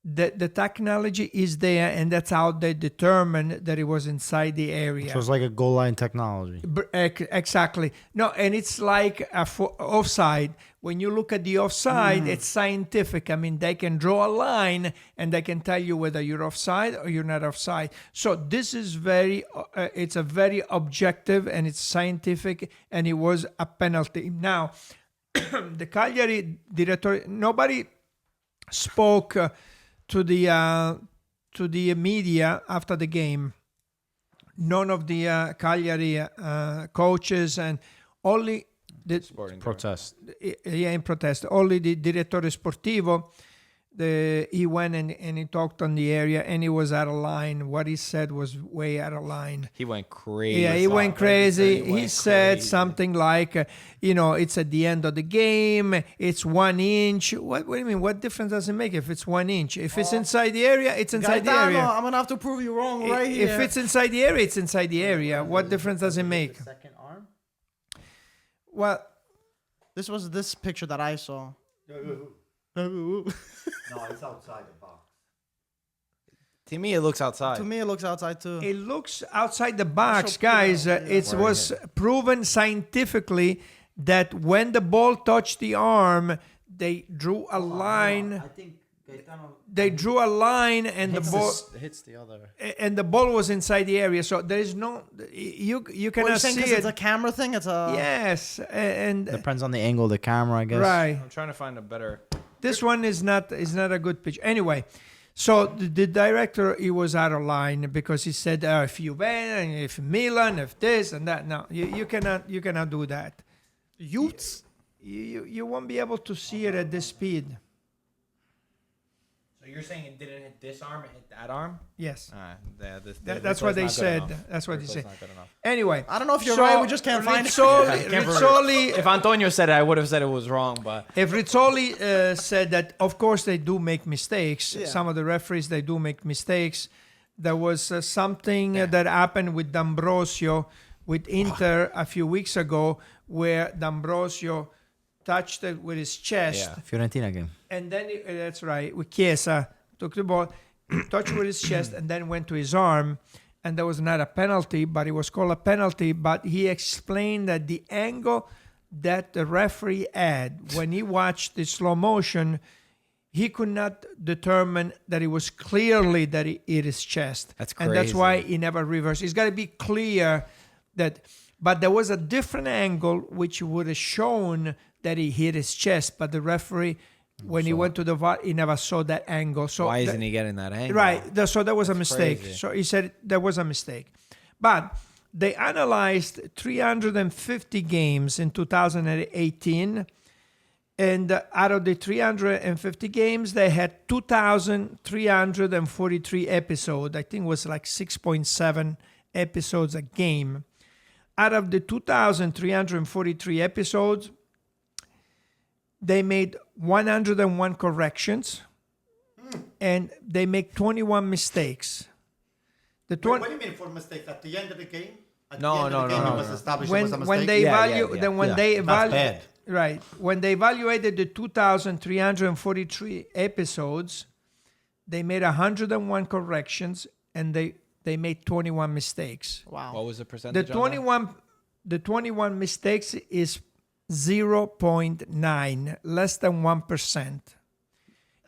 the technology is there, and that's how they determined that it was inside the area. So it's like a goal line technology. Exactly. No, and it's like offside. When you look at the offside, it's scientific. I mean, they can draw a line and they can tell you whether you're offside or you're not offside. So this is it's a very objective, and it's scientific, and it was a penalty. Now, the Cagliari director, nobody spoke to the media after the game. None of the Cagliari coaches, and only the Protest. in protest. Only the direttore sportivo. He went and he talked on the area, and he was out of line. What he said was way out of line. He went crazy. Yeah, he went crazy. He said something like, it's at the end of the game. It's 1 inch. What do you mean? What difference does it make if it's 1 inch? If it's inside the area, it's inside the area. I'm going to have to prove you wrong right here. If it's inside the area, it's inside the area. What difference does it make? Second arm? Well, This was this picture that I saw. No, it's outside the box. To me, it looks outside. To me, it looks outside too. it looks outside the box, guys. It was proven scientifically that when the ball touched the arm, they drew a line. I think They drew a line, and the ball hits the other. and the ball was inside the area. So there is no you What, you're cannot saying see 'cause it. it's a camera thing? It's a... Yes, and Depends on the angle of the camera, I guess. right. I'm trying to find a better. This one is not a good pitch. Anyway, so the director, he was out of line because he said if Juventus, if Milan, if this and that. No, you cannot do that. Youths? You won't be able to see it at this speed. So you're saying it didn't hit this arm, it hit that arm? Yes, That's what they said. That's what they said. Anyway, I don't know if you're right. We just can't find it. Rizzoli, If Antonio said it, I would have said it was wrong, but if Rizzoli said that, of course they do make mistakes. Yeah. Some of the referees, they do make mistakes. There was something that happened with D'Ambrosio with Inter a few weeks ago, where D'Ambrosio touched it with his chest. Yeah. Fiorentina game. And then, that's right, with Chiesa, took the ball, touched with his chest, and then went to his arm. And that was not a penalty, but it was called a penalty. But he explained that the angle that the referee had when he watched the slow motion, he could not determine that it was clearly that he hit his chest. That's And that's crazy. why he never reversed. It's got to be clear that... But there was a different angle which would have shown that he hit his chest. But the referee, when he went to the VAR, he never saw that angle. So why isn't he getting that angle? Right. So there was a mistake. crazy. So he said there was a mistake. But they analyzed 350 games in 2018. And out of the 350 games, they had 2,343 episodes. I think it was like 6.7 episodes a game. Out of the 2,343 episodes, they made 101 corrections, and they make 21 mistakes. What do you mean for mistakes? At the end of the game? At No, the end no, of the no, game, no, it was no. established it was a When mistake? they Yeah, evaluate, yeah. then when Yeah. they That's evaluate, bad. right? When they evaluated the 2,343 episodes, they made 101 corrections, and they made 21 mistakes. Wow. What was the percentage? The 21 mistakes is 0.9, less than 1%.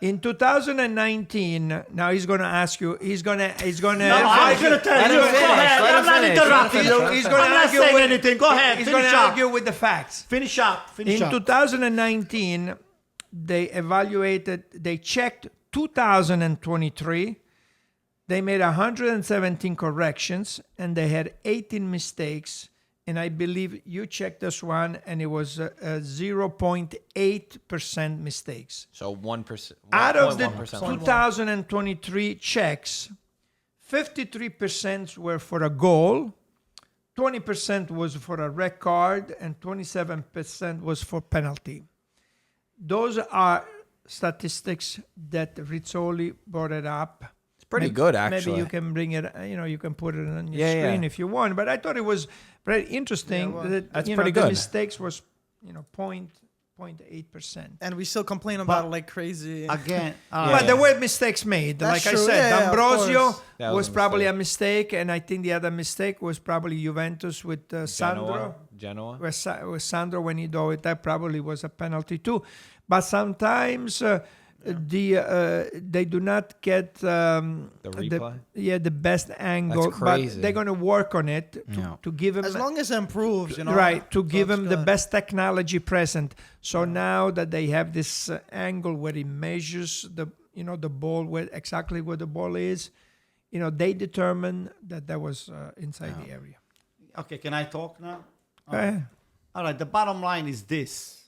In 2019, now he's going to ask you, he's going to No, I'm going to tell you. Go ahead. I'm not interrupting you. He's going to I'm not argue saying with, anything. Go ahead. He's going to Finish up. argue with the facts. Finish up. Finish In up. 2019, they checked 2023. They made 117 corrections and they had 18 mistakes. And I believe you checked this one and it was 0.8% mistakes. So 1%. Out of the 1%. 2023 checks, 53% were for a goal, 20% was for a red card, and 27% was for penalty. Those are statistics that Rizzoli brought it up. It's pretty good, actually. Maybe you can bring it, you can put it on your screen if you want. But I thought it was very interesting that That's the pretty good. mistakes was, 0.8%. And we still complain about it like crazy. Again, But there were mistakes made. That's like true. I said, Yeah, of D'Ambrosio course. That was was a probably mistake. a mistake, and I think the other mistake was probably Juventus with Sandro. Genoa. With Sandro when he do it, that probably was a penalty too. But sometimes they do not get The replay? the best angle. That's crazy. But they're going to work on it to give him As long as it improves, right, to give it's him the good. best technology present. So now that they have this angle where he measures the ball exactly where the ball is, they determine that was inside the area. okay, can I talk now? Go ahead. All right, the bottom line is this,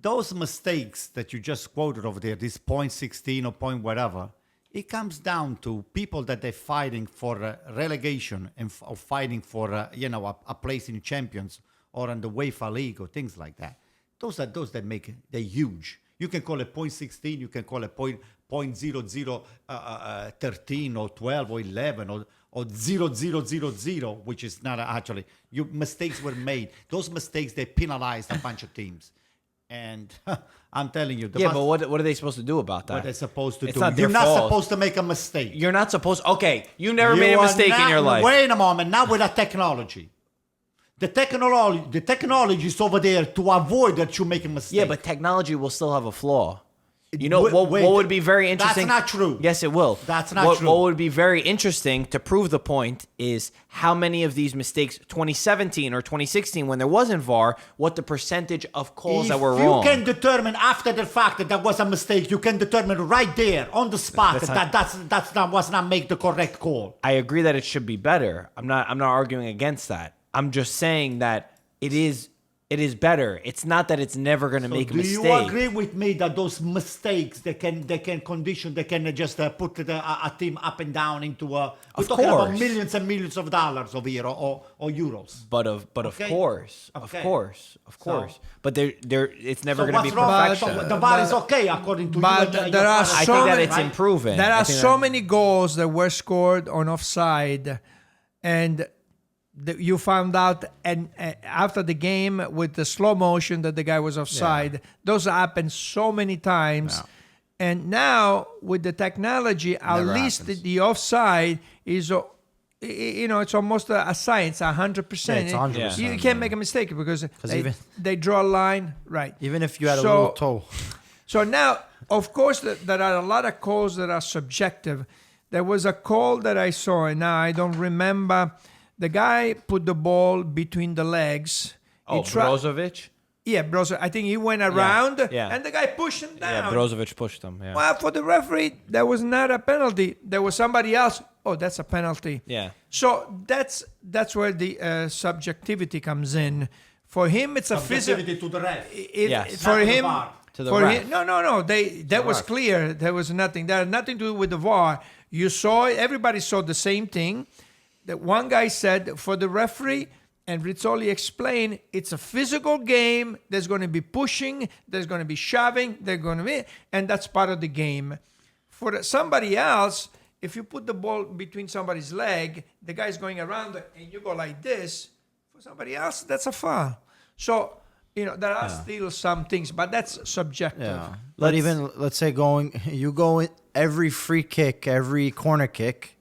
those mistakes that you just quoted over there, this 0.16 or point whatever, it comes down to people that they're fighting for relegation and or fighting for, a place in Champions or in the UEFA League or things like that. Those are those that make it, they're huge. You can call it 0.16, you can call it 0.0013 or 12 or 11 or 0.0000, which is not actually, mistakes were made. Those mistakes, they penalized a bunch of teams. And I'm telling you. But what are they supposed to do about that? What they're supposed to It's do. not You're their not fault. supposed to make a mistake. You're not supposed... Okay, you never made You a are mistake in not- your life. Wait a moment. Now with the technology. The technology is over there to avoid that you make a mistake. Yeah, but technology will still have a flaw. Wait, what wait, would be very interesting... That's not true. Yes, it will. That's not true. What would be very interesting to prove the point is how many of these mistakes, 2017 or 2016, when there wasn't VAR, what the percentage of calls that were wrong. If you can determine after the fact that was a mistake, you can determine right there on the spot that was not make the correct call. I agree that it should be better. I'm not arguing against that. I'm just saying that it is better. It's not that it's never going to make a mistake. Do you agree with me that those mistakes they can condition, they can just put a team up and down into we're talking about millions and millions of dollars over here or euros. But of Okay. course, Okay. of course. But it's never So going to be what's wrong? perfection. So the VAR is okay according to you. But and there your are father. I so think that many- it's improving. There I are think so that- many goals that were scored on offside, and you found out after the game with the slow motion that the guy was offside. Those happen so many times. Yeah. And now with the technology, at Never least happens. the offside is, it's almost a science, 100%. Yeah, it's 100%, You can't make a mistake because even- they draw a line, right? Even if you had a So- little toe. So now, of course, there are a lot of calls that are subjective. There was a call that I saw, and now I don't remember. The guy put the ball between the legs. Oh, Brozovic? Yeah, Brozovic. I think he went around, yeah. and the guy pushed him down. Yeah, Brozovic pushed him. Yeah. Well, for the referee, that was not a penalty. There was somebody else. Oh, that's a penalty. Yeah. So that's where the subjectivity comes in. For him, it's a physical. Subjectivity to the ref. Yes. For Not to the him, VAR. To the for ref. him, no. That was ref. clear. There was nothing. That had nothing to do with the VAR. You saw it. Everybody saw the same thing. That one guy said for the referee, and Rizzoli explained, it's a physical game. There's going to be pushing. There's going to be shoving. And that's part of the game. For somebody else, if you put the ball between somebody's leg, the guy's going around, and you go like this. For somebody else, that's a foul. So. There are still some things, but that's subjective. Yeah. But even, let's say you go in every free kick, every corner kick.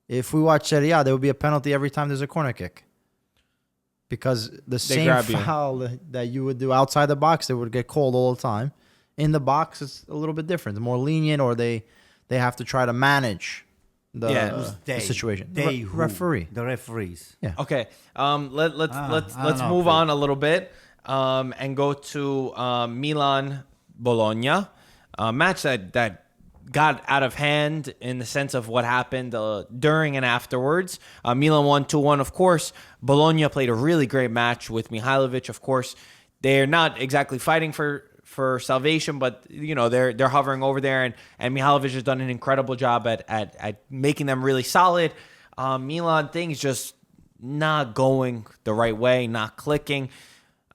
If we watch Serie A, there would be a penalty every time there's a corner kick. because the same grab you. foul that you would do outside the box, they would get called all the time. In the box, it's a little bit different. More lenient, or they have to try to manage the, Yeah. the situation. They who? Referee. The referees. Yeah. Okay. Let's I let's don't move know. on a little bit and go to Milan Bologna, a match that got out of hand in the sense of what happened during and afterwards. Milan won 2-1. Of course, Bologna played a really great match with Mihailovic. Of course, they're not exactly fighting for salvation, but they're hovering over there, and Mihailovic has done an incredible job at making them really solid. Milan, things just not going the right way, not clicking.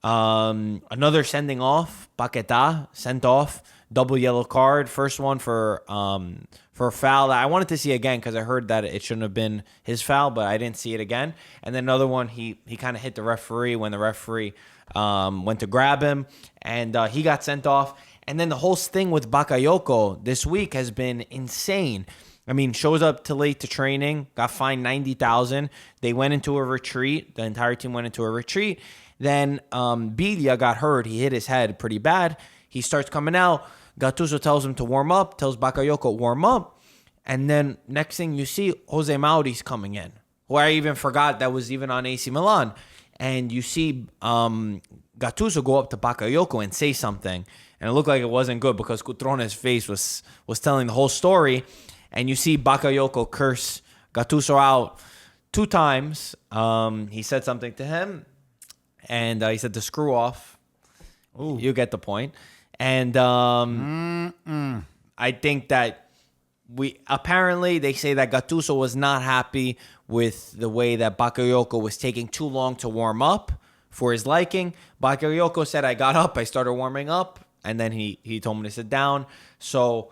Another sending off, Paquetá sent off, double yellow card. First one for a foul that I wanted to see again because I heard that it shouldn't have been his foul, but I didn't see it again. And then another one, he kind of hit the referee when the referee went to grab him, and he got sent off. And then the whole thing with Bakayoko this week has been insane. I mean, shows up too late to training, got fined 90,000. They went into a retreat. The entire team went into a retreat. Then Biglia got hurt. He hit his head pretty bad. He starts coming out. Gattuso tells him to warm up, tells Bakayoko warm up. And then next thing you see, Jose Mauri's coming in, who I even forgot that was even on AC Milan. And you see Gattuso go up to Bakayoko and say something. And it looked like it wasn't good because Cutrone's face was telling the whole story. And you see Bakayoko curse Gattuso out 2 times. He said something to him. And he said to screw off. Ooh. You get the point. And I think that apparently they say that Gattuso was not happy with the way that Bakayoko was taking too long to warm up for his liking. Bakayoko said, I got up, I started warming up, and then he told me to sit down. So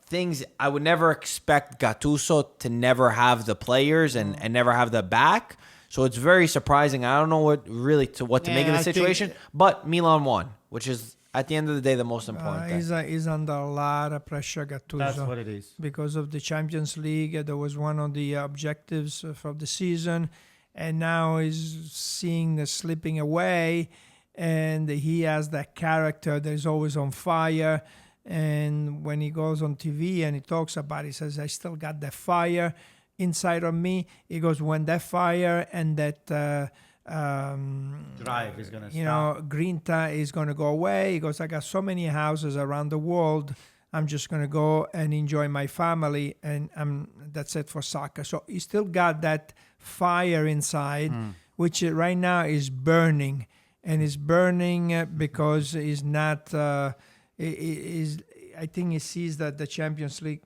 things, I would never expect Gattuso to never have the players and never have the back. So it's very surprising. I don't know what to make of the situation. But Milan won, which is at the end of the day the most important thing. He's under a lot of pressure, Gattuso. That's what it is. Because of the Champions League, that was one of the objectives for the season, and now he's seeing the slipping away, and he has that character that is always on fire. And when he goes on TV and he talks about it, he says, I still got that fire inside of me. He goes, when that fire and that Drive is going to stop. grinta is going to go away. He goes, I got so many houses around the world. I'm just going to go and enjoy my family, and that's it for soccer. So he still got that fire inside, which right now is burning. And it's burning because he's not... I think he sees that the Champions League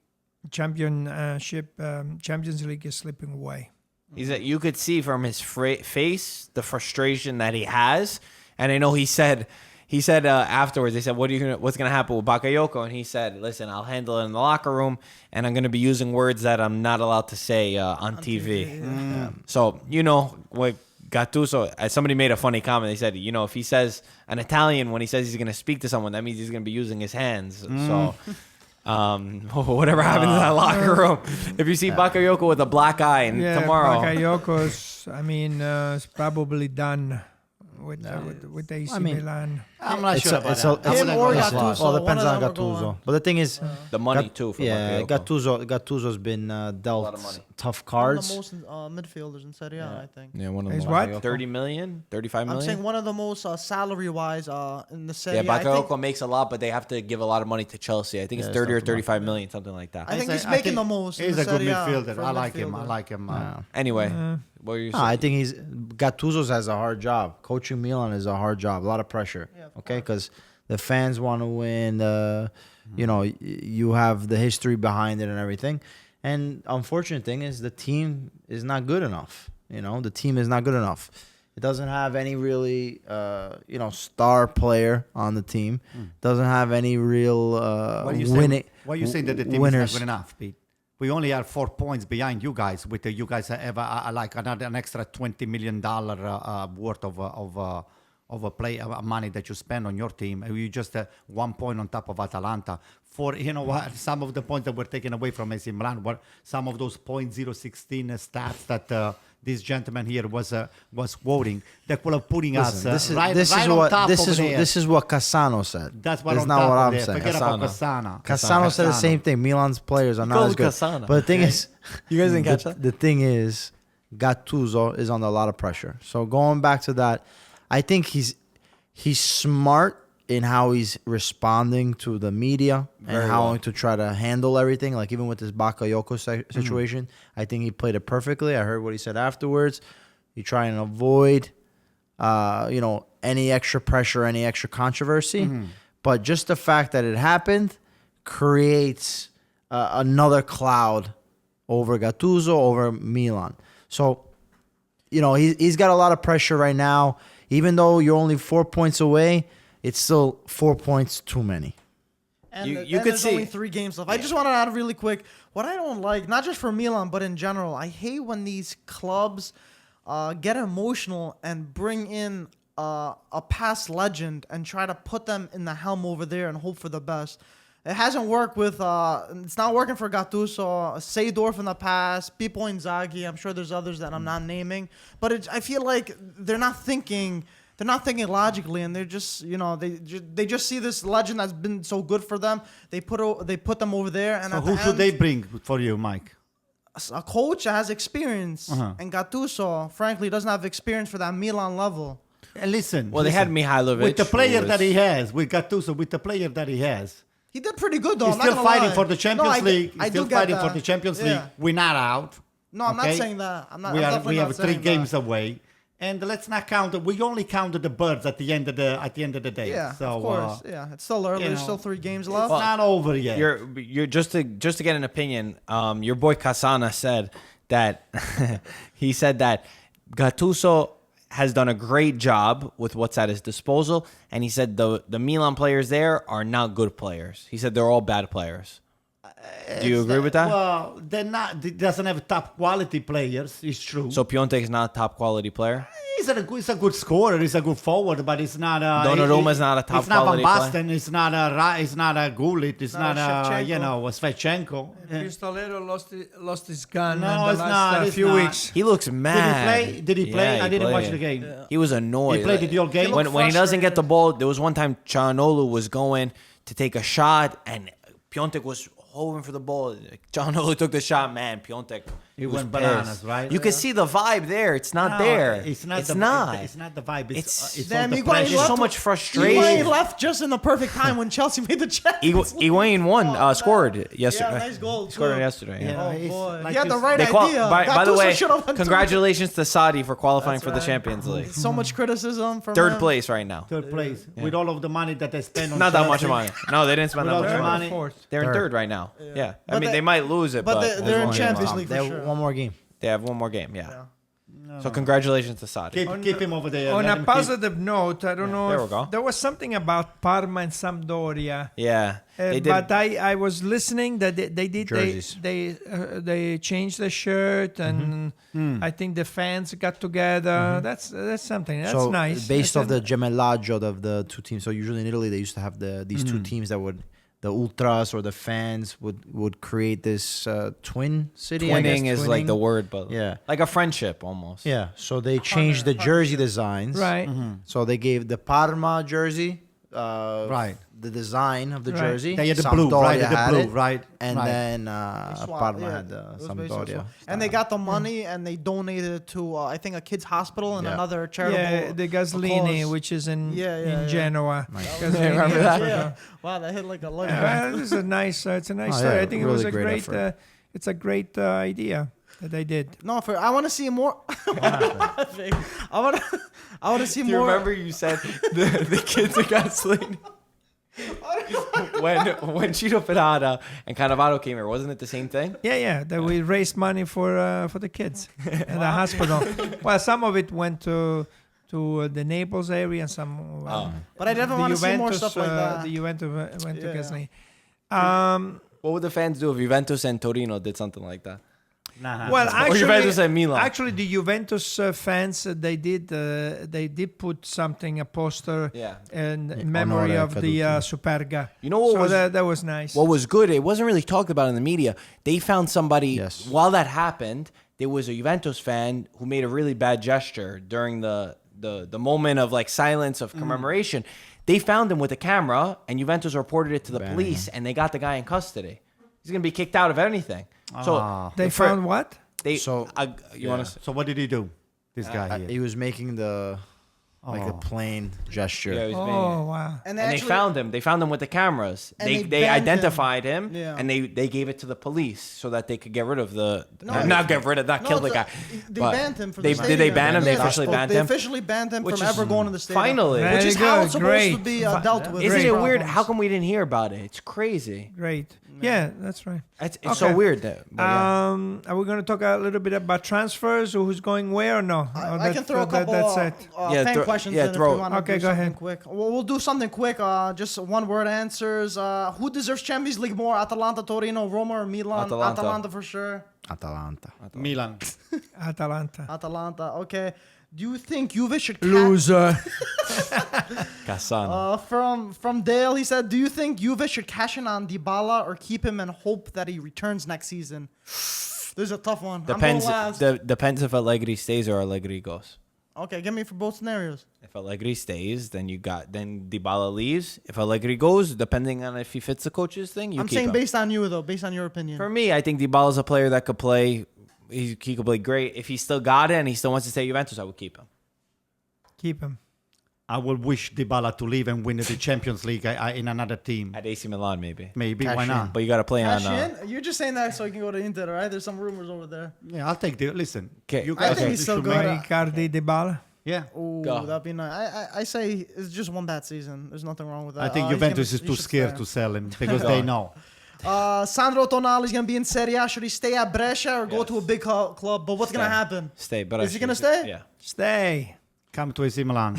is slipping away. You could see from his face the frustration that he has, and I know he said afterwards. They said, "What's gonna happen with Bakayoko?" And he said, "Listen, I'll handle it in the locker room, and I'm gonna be using words that I'm not allowed to say on TV." So what Gattuso, somebody made a funny comment. They said, if he says an Italian when he says he's gonna speak to someone, that means he's gonna be using his hands. So. Whatever happened in that locker room. If you see Bakayoko with a black eye and tomorrow, Bakayoko's, is probably done with AC Milan. I'm not sure about that. Him or Well, Gattuso. Well, it depends one on of them are Gattuso. going. But the thing is, the money too for Bakayoko. Gattuso's been dealt of money. tough One of cards. the most midfielders in Serie A, I think. Yeah, one of Is them. what? 30 million, 35 million. I'm saying one of the most salary-wise in the Serie A. Yeah, I think- Bakayoko makes a lot, but they have to give a lot of money to Chelsea. I think it's 30 or 35 million, something like that. I think he's making the most. in He's the a good Serie A midfielder. for I a like him. midfielder. Anyway, what were you saying? I think Gattuso's has a hard job. Coaching Milan is a hard job. A lot of pressure. Okay, because the fans want to win. You have the history behind it and everything. And unfortunate thing is the team is not good enough. The team is not good enough. It doesn't have any really, star player on the team. Doesn't have any real winning. Why are you saying that the team winners. is not good enough, Pete? We only are 4 points behind you guys. With you guys have an extra $20 million worth of a play money that you spend on your team. You just 1 point on top of Atalanta. For some of the points that were taken away from AC Milan were some of those .016 stats this gentleman here was quoting, that were putting us Listen, right this on is top this of is there. this is what Cassano said. That's what That's on not top what of I'm there. saying. Forget about Cassano. Cassano. Cassano said the same thing. Milan's players are not called as good. Cassano. But the thing Okay. is, You guys didn't catch that? the thing is, Gattuso is under a lot of pressure. So going back to that, I think he's smart in how he's responding to the media and how to try to handle everything. Like even with this Bakayoko situation, I think he played it perfectly. I heard what he said afterwards. You try and avoid, any extra pressure, any extra controversy. But just the fact that it happened creates another cloud over Gattuso, over Milan. So, he's got a lot of pressure right now. Even though you're only 4 points away, it's still 4 points too many. And, You and could there's see- only 3 games left. I just want to add really quick. What I don't like, not just for Milan, but in general, I hate when these clubs get emotional and bring in a past legend and try to put them in the helm over there and hope for the best. It hasn't worked with. It's not working for Gattuso, Seedorf in the past, Pippo Inzaghi. I'm sure there's others that I'm not naming, but I feel like they're not thinking. They're not thinking logically, and they're just, they just see this legend that's been so good for them. They put them over there, and So at who the should end, they bring for you, Mike? a coach that has experience, and Gattuso, frankly, doesn't have experience for that Milan level. And listen. Well, they had Mihailovic. with the player who that was- he has, with Gattuso, with the player that he has. He did pretty good though. He's I'm not still gonna fighting lie. for the Champions League. I He's do still get fighting for that. the Champions League. Yeah. We're not out. No, I'm not okay? saying that. I'm not. We I'm are. definitely We not have 3 saying games that. away, and let's not count. We only counted the birds at the end of the day. Yeah, so, of course. Yeah, it's still early. There's still 3 games left. It's not over yet. You're just to get an opinion. Your boy Cassana said that he said that Gattuso has done a great job with what's at his disposal, and he said the Milan players there are not good players. He said they're all bad players. Do you agree with that? Well, they're not. He doesn't have top quality players. It's true. So Piontek is not a top quality player. He's a good scorer. He's a good forward, but he's not. Donnarumma's not a top He's not quality Van Basten. It's not a. It's not a Gullit. It's Not not a a. Shevchenko. A Svechenko. Pistolero lost his gun No, in the it's last not, it's few not. weeks. He looks mad. Did he play? Yeah, I didn't watch played. the game. He was annoyed. He played the whole game? When he doesn't get the ball, there was one time Cianolu was going to take a shot, and Piontek was hovering for the ball. Cianolu took the shot, man. Piontek. He was went bananas, pissed. right? You can see the vibe there. It's not No, there. It's not. It's the, not. It's not the vibe. It's- It's Damn, all the Higuain pressure. There's so left- much frustration. Higuain left just in the perfect time when Chelsea made the Champions League. Higuain won, Oh, scored man. yesterday. Yeah, nice goal, He scored too. yesterday. Yeah. Yeah, Oh it's boy, like he had the this- right They qual- idea. by the Gattuso way, should've went to it. congratulations to Saudi for qualifying That's for the right. Champions League. So much criticism from Third him. place right now. Third place with all of the money that they spend on Not that much Chelsea. money. No, they didn't spend that Without much the money. money. Fourth. They're in Third. third right now. Yeah. I But mean, they- they might lose it, but but they're there's in one game Champions left. League. They for have sure. one more game. They have one more game, yeah. So congratulations to Saudi. Keep him over there. On let a him keep- positive note, I don't know There we if go. there was something about Parma and Sampdoria. Yeah. They did. But I was listening that they did Jerseys. they changed the shirt and I think the fans got together. That's something. That's so nice. based That's off the gemellaggio of the two teams. So usually in Italy they used to have these two teams that would the ultras or the fans would create this twin city. I guess, Twinning is like the word, but Yeah. like a friendship almost. Yeah. So they changed the jersey designs. right. So they gave the Parma jersey. Right. The design of the Right. jersey. They had the blue, Sampdoria right? The had blue, it, right? And right. then Swap, Parma yeah. had the It was basically Sampdoria. swap. And they got the money and they donated it to I think a kids hospital and Yeah. another charitable. Yeah, the Gaslini, cause. which is in Yeah. Genoa. Gaslini, remember that? Yeah. Wow, that hit like a leg. This is a nice. It's a nice Oh, story. yeah, I think it really was a great great. effort. It's a great idea that they did. No, I want to see more. I want to see Do you more. remember you said the kids are gasoline? when Ciro Ferrara and Cannavaro came here, wasn't it the same thing? Yeah. That we raised money for the kids at the hospital. Well, some of it went to the Naples area, and some. But I definitely want to see more stuff like that. The Juventus went to Yeah. Gaslini. What would the fans do if Juventus and Torino did something like that? Nah, Well, Or Juventus and Milan. Actually, the Juventus fans they did put something, a poster, Yeah. in memory Onore of the Caduti. Superga. You know what so was- that was nice. What was good, it wasn't really talked about in the media. They found somebody, Yes. while that happened, there was a Juventus fan who made a really bad gesture during the moment of like silence of commemoration. They found him with a camera, and Juventus reported it to the police, and they got the guy in custody. He's gonna be kicked out of anything. So They found what? they. So- You want to? So what did he do? This guy here. He was making the plane gesture. Yeah, he was being- Oh wow. And And they found him. They found him with the cameras. And They they banned identified him, Yeah. and they gave it to the police so that they could get rid of the No, not get rid of, not kill the guy. They but banned him from they, the Did they stadium. ban him? They Yeah, officially banned They him. officially banned him Which from is ever going to the stadium. finally. Which Very is how good, it's supposed to great. be dealt with. Isn't these it weird? problems. How come we didn't hear about it? It's crazy. Great. Yeah, that's right. It's so Okay. weird. But yeah. Are we going to talk a little bit about transfers or who's going where or no? I can throw a couple That's it. fan questions in if throw we it. want to Okay, do go something ahead. quick. We'll do something quick. Just one word answers. Who deserves Champions League more? Atalanta, Torino, Roma, or Milan? Atalanta. For sure. Atalanta. Milan. Atalanta. Atalanta. Okay. Do you think Juve should Loser. Cassano. From Dale, he said, do you think Juve should cash in on Dybala or keep him and hope that he returns next season? This is a tough one. Depends. I'm going last. Depends if Allegri stays or Allegri goes. Okay, give me for both scenarios. If Allegri stays, then Dybala leaves. If Allegri goes, depending on if he fits the coach's thing, you I'm keep saying him. based on you, though, based on your opinion. For me, I think Dybala's a player that could play. He could play great. If he still got it and he still wants to stay at Juventus, I would keep him. Keep him. I will wish Dybala to leave and win the Champions League in another team. At AC Milan, maybe. Maybe, Cash why in. not? But you got to play Cash on. in? You're just saying that so you can go to Inter, right? There's some rumors over there. Yeah, I'll take the. Listen, 'Kay. you I guys think he's should still make- good. Icardi, Dybala. Yeah, Ooh, Go. that'd be nice. I say it's just one bad season. There's nothing wrong with that. I think He's Juventus gonna- is too he should scared stay. to sell him because they know. Sandro Tonali's gonna be in Serie A. Should he stay at Brescia or go to a big club? But what's gonna happen? Stay. But Is he gonna stay? Yeah. Stay. Come to AC Milan.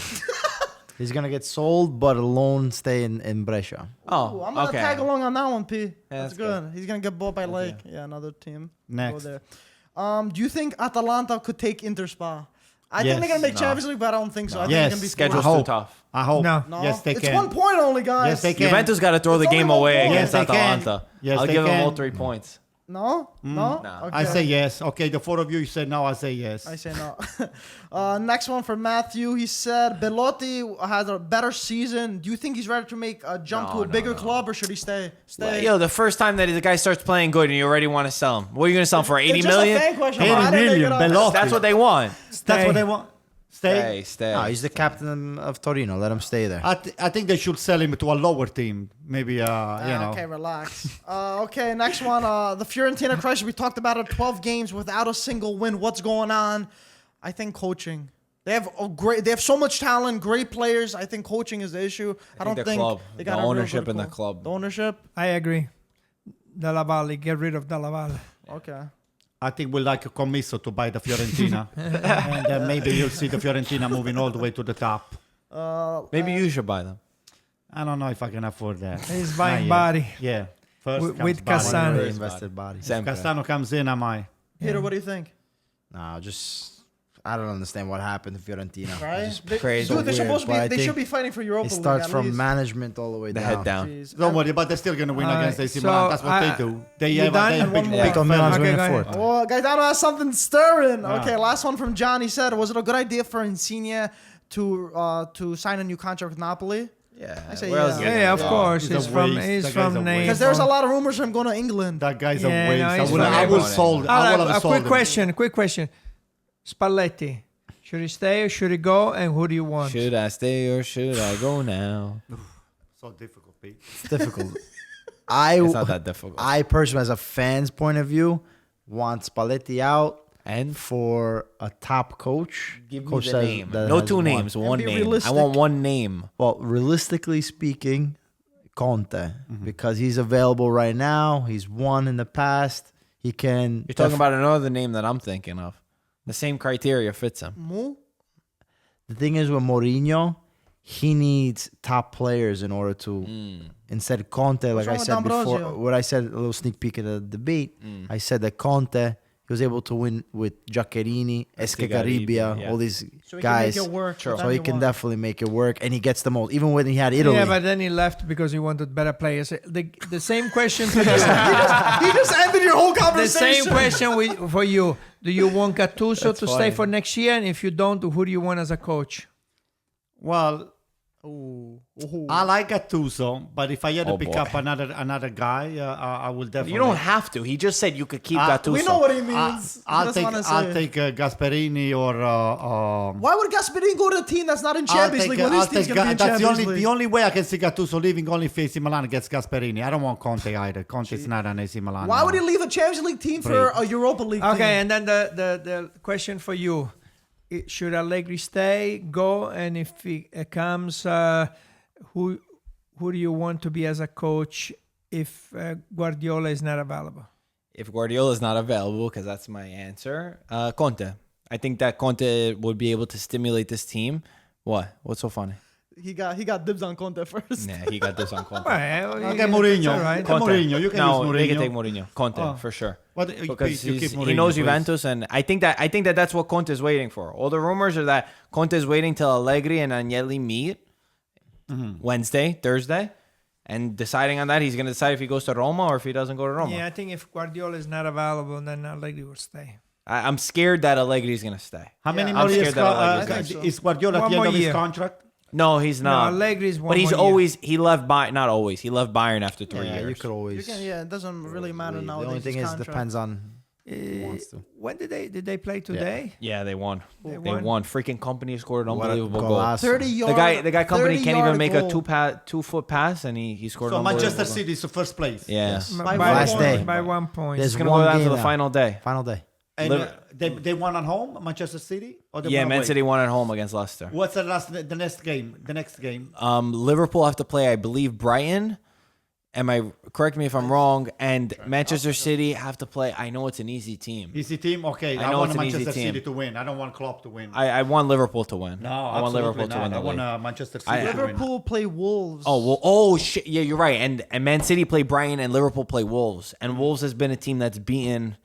He's gonna get sold, but alone stay in Brescia. Ooh, I'm gonna okay. tag along on that one, P. Yeah, that's that's good. He's gonna get bought by Lake. Yeah, another team. Next. Go there. Do you think Atalanta could take Inter Spa? I think Yes. they're gonna make No. Champions League, but I don't think so. I think Yes. they're gonna be Schedule's I too hope. tough. I hope. No. No, Yes, they it's can. 1 point only, guys. Yes, they can. Juventus got to throw the It's game only 1 away point. against Yes, they can. Atalanta. Yes, I'll they give them can. all 3 points. No, no. No. Okay. I say yes. Okay, the four of you said no. I say yes. I say no. Next one for Matthew. He said Belotti has a better season. Do you think he's ready to make a jump to a bigger club, or should he stay? Stay. Yo, the first time that the guy starts playing good and you already want to sell him, what are you going to sell him for? It's 80 just a million? fan question. 80 I didn't make million, it up. Belotti. That's what they want. That's what they want. Stay. Stay. No, he's the captain of Torino. Let him stay there. I think they should sell him to a lower team. Maybe, you know. Okay, relax. Okay, next one. The Fiorentina crisis. We talked about it. 12 games without a single win. What's going on? I think coaching. They have They have so much talent, great players. I think coaching is the issue. I don't the think club, they the got a real ownership good in the coach. club. The ownership. I agree. Dalla Valle. Get rid of Dalla Valle. Okay. I think we'll like a commisso to buy the Fiorentina. And then maybe you'll see the Fiorentina moving all the way to the top. Maybe you should buy them. I don't know if I can afford that. He's Not buying yet. body. Yeah. First With comes body. Cassano. Very invested body. Sempre. Castano comes in, am I? Peter, what do you think? No, I don't understand what happened to Fiorentina. Right? Just crazy. Dude, they're weird, supposed to but I be. They think should be fighting for Europa It League. starts at from least. management all the way The down. head down. Jeez. Don't worry, but they're still going to win against AC so, Milan. That's what they do. They you have done? they And big one more. Victor fans. Milan's Okay, winning go ahead. fourth. Oh, Gaetano has something stirring. Okay, last one from John. He said, was it a good idea for Insigne to sign a new contract with Napoli? Yeah. I say where else yeah. is he Yeah, gonna of go? course. He's a He's from. waste. He's That guy's from a waste. Because there's a lot of rumors of him going to England. That guy's Yeah, a waste. no, he's I will fine. sold. I will have A sold quick him. question. Spalletti. Should he stay or should he go? And who do you want? Should I stay or should I go now? So difficult, Pete. It's difficult. It's not that difficult. I personally, as a fan's point of view, want Spalletti out And for a top coach. give me coach the that- name. that No has two won. names, one be name. realistic. I want one name. Well, realistically speaking, Conte, because he's available right now. He's won in the past. He can. You're talking about another name that I'm thinking of. The same criteria fits him. Mu? The thing is with Mourinho, he needs top players in order to. Instead, Conte, like wrong I with said before, D'Ambrosio? what I said, a little sneak peek at the debate. I said that Conte He was able to win with Giaccherini, Escacaribia, yeah. all these So he guys. can make it work. Sure. with So he can anyone. definitely make it work, and he gets the most. Even when he had Italy, Yeah, but then he left because he wanted better players. The same question to you. He just ended your whole The conversation. same question for you. Do you want Gattuso to stay fine. for next year? And if you don't, who do you want as a coach? Well, Ooh. I like Gattuso, but if I had to Oh, pick boy. up another guy, I will definitely. You don't have to. He just said you could keep Gattuso. We know what he means. I'll take Gasperini or. Why would Gasperini go to a team that's not in Champions League when his team's going to be in That's Champions League? the only way I can see Gattuso leaving. Only if AC Milan gets Gasperini. I don't want Conte either. Conte's not an AC Milan. Why would he leave a Champions League team for a Europa League team? Okay, and then the question for you. Should Allegri stay, go, and if he comes, who do you want to be as a coach if Guardiola is not available? If Guardiola is not available, because that's my answer, Conte. I think that Conte would be able to stimulate this team. What? What's so funny? He got dibs on Conte first. Nah, he got this on Conte. Okay, Mourinho. all right. Conte. Mourinho. You can No, use they can Mourinho. take Mourinho. Conte, for sure. What, Because you keep he Mourinho, knows please. Juventus, and I think that that's what Conte is waiting for. All the rumors are that Conte is waiting till Allegri and Agnelli meet Wednesday, Thursday, and deciding on that, he's going to decide if he goes to Roma or if he doesn't go to Roma. Yeah, I think if Guardiola is not available, then Allegri will stay. I'm scared that Allegri is going to stay. How many I'm more years? scared that Allegri's I think so. Is Guardiola at One the end more of his year. contract? No, he's not. Allegri is one But he's more year. always he left Bayern. Not always. He left Bayern after 3 yeah, years. you could always. Yeah, it doesn't really matter now. The only thing is depends on who wants to. When did they play today? Yeah, they won. They They won. won. Freaking company scored an What a unbelievable goal. golazo. 30 The yard. guy company can't 30-yard even make a goal. 2-foot pass, and he scored. So an Manchester unbelievable City is the first place. goal. Yeah, By Last one day. point. By 1 point. There's it's gonna one go down to game the now. final day. Final day. And Liv- they won at home, Manchester City? Or they Yeah, won Man away? City won at home against Leicester. What's the next game? The next game. Liverpool have to play, I believe, Brighton. Correct me if I'm wrong. And Manchester City have to play. I know it's an easy team. Easy team? Okay, I I, know want it's an easy Manchester team. City to win. I don't want Klopp to win. I want Liverpool to win. No, I want absolutely Liverpool to not. win the I want league. Manchester City I- to win. Liverpool play Wolves. Oh shit! Yeah, you're right. And Man City play Brighton, and Liverpool play Wolves. And Wolves has been a team that's beaten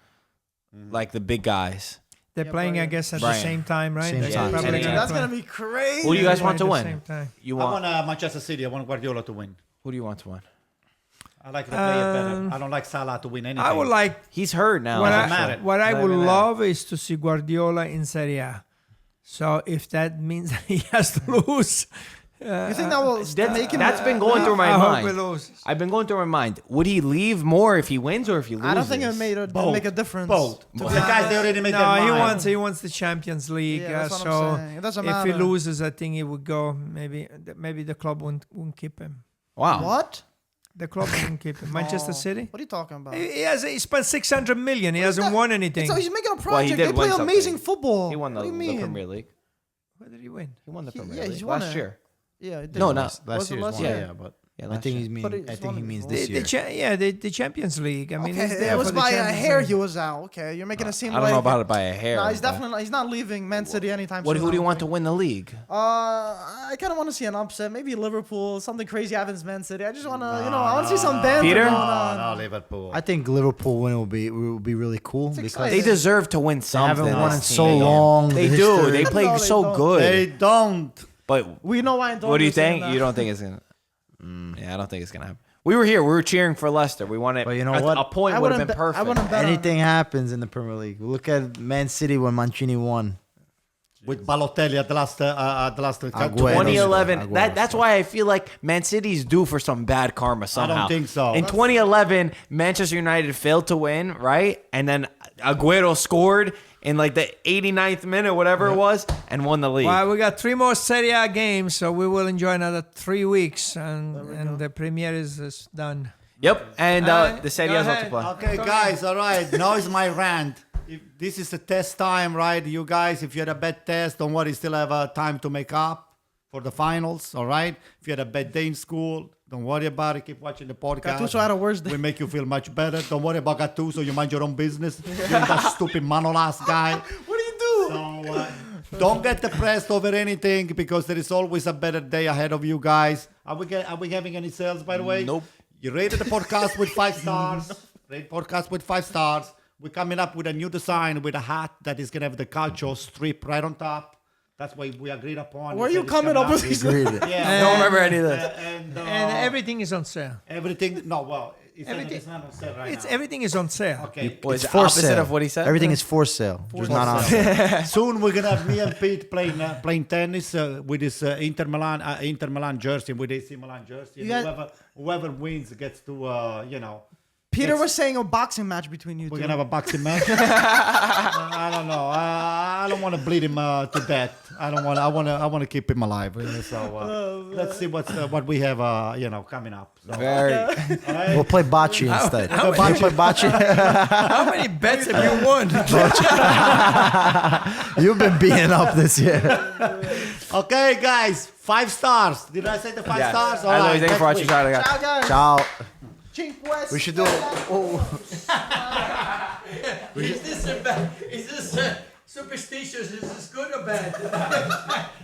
like the big guys. They're playing, I guess, at the Brian. same time, right? Same They're time. probably Same gonna time. That's play. going to be crazy. Who do you guys want to At the win? same time. You I want? want Manchester City. I want Guardiola to win. Who do you want to win? I like the player better. I don't like Salah to win anything. I would like He's hurt now. what doesn't I, matter. what I Doesn't would matter. love is to see Guardiola in Serie A. So if that means he has to lose, You think that will make him? That's been going through my I hope he mind. loses. I've been going through my mind. Would he leave more if he wins or if he loses? I don't think it make a difference. Both. to The be guys, they honest. already made No, their mind. he wants the Champions League. Yeah, that's what so I'm saying. It doesn't if he matter. loses, I think he would go. Maybe the club won't keep him. Wow. What? The club won't keep him. Manchester City. What are you talking about? He spent 600 million. He hasn't that? won anything. So he's making a Well, project. he did They play win amazing something. football. He won What the do you mean? Premier League. What did he win? He won the Premier yeah, League he's won last it. year. Yeah, it did. No, no. Was Last it year's last one. year? Yeah, but Yeah, I last think year. he's mean. But he's I think won he it means before. this year. The Champions League. I mean, Okay, he's there it was for the by a Champions hair League. he was out. Okay, you're making it seem I don't like know about it by a hair. No, he's but- definitely he's not leaving Man City anytime What? soon. Who do I you don't want to think. win the league? I kind of want to see an upset. Maybe Liverpool. Something crazy happens, Man City. I just want to, I want to see some banter Peter? going on. No, Liverpool. I think Liverpool win will be really cool because exciting. They deserve to win they something. haven't won in this so team. long. They The do. history. They play No, they so don't. good. They don't. But We know why. Antonio's what do you saying think? that. You don't think it's gonna? Yeah, I don't think it's gonna happen. We were here. We were cheering for Leicester. We wanted. But you know a, what? A point I would have wouldn't been bet- perfect. I wouldn't bet on it. Anything happens in the Premier League. Look at Man City when Mancini won. With Balotelli at the last Aguero. 2011. Aguero. That's why I feel like Man City's due for some bad karma somehow. think so. In 2011, Manchester United failed to win, right? And then Aguero scored in like the 89th minute, whatever it was, and won the league. Well, we got 3 more Serie A games, so we will enjoy another 3 weeks, and the premiere is done. Yep. And the Serie Go has what to ahead. play. Okay, guys, all right. Now is my rant. If this is a test time, right? You guys, if you had a bad test, don't worry, still have time to make up for the finals, all right? If you had a bad day in school, don't worry about it. Keep watching the podcast. Gattuso had a worse day. We make you feel much better. Don't worry about Gattuso. You mind your own business. You're that stupid Manolas guy. What do you do? So don't get depressed over anything because there is always a better day ahead of you guys. Are we having any sales, by the way? Nope. You rated the podcast with 5 stars. Rate podcast with 5 stars. We're coming up with a new design with a hat that is gonna have the calcio strip right on top. That's what we agreed upon. Where are We you said it's coming up with these? Agreed. Yeah, Don't remember any of this. and everything is on sale. everything. No, well, it's Everything- not on sale right It's now. everything is on sale. Okay. Was It's it for opposite sale. of what he said? Everything is for sale. Just not on sale. Soon we're gonna have me and Pete playing tennis with this Inter Milan jersey, with AC Milan jersey. And You guys- whoever wins gets to Peter was saying a boxing match between you we're two. gonna have a boxing match. I don't know. I don't want to bleed him to death. I don't want. I want to keep him alive. So let's see what we have. Coming up. So, Very. We'll play bocce instead. We'll play bocce. How many bets have you won? You've been beating up this year. Okay, guys. 5 stars. Did I say the 5 stars? As always, thank you for watching. Ciao, guys. Ciao, guys. Ciao. Cinque We should do it. Is this superstitious? Is this good or bad?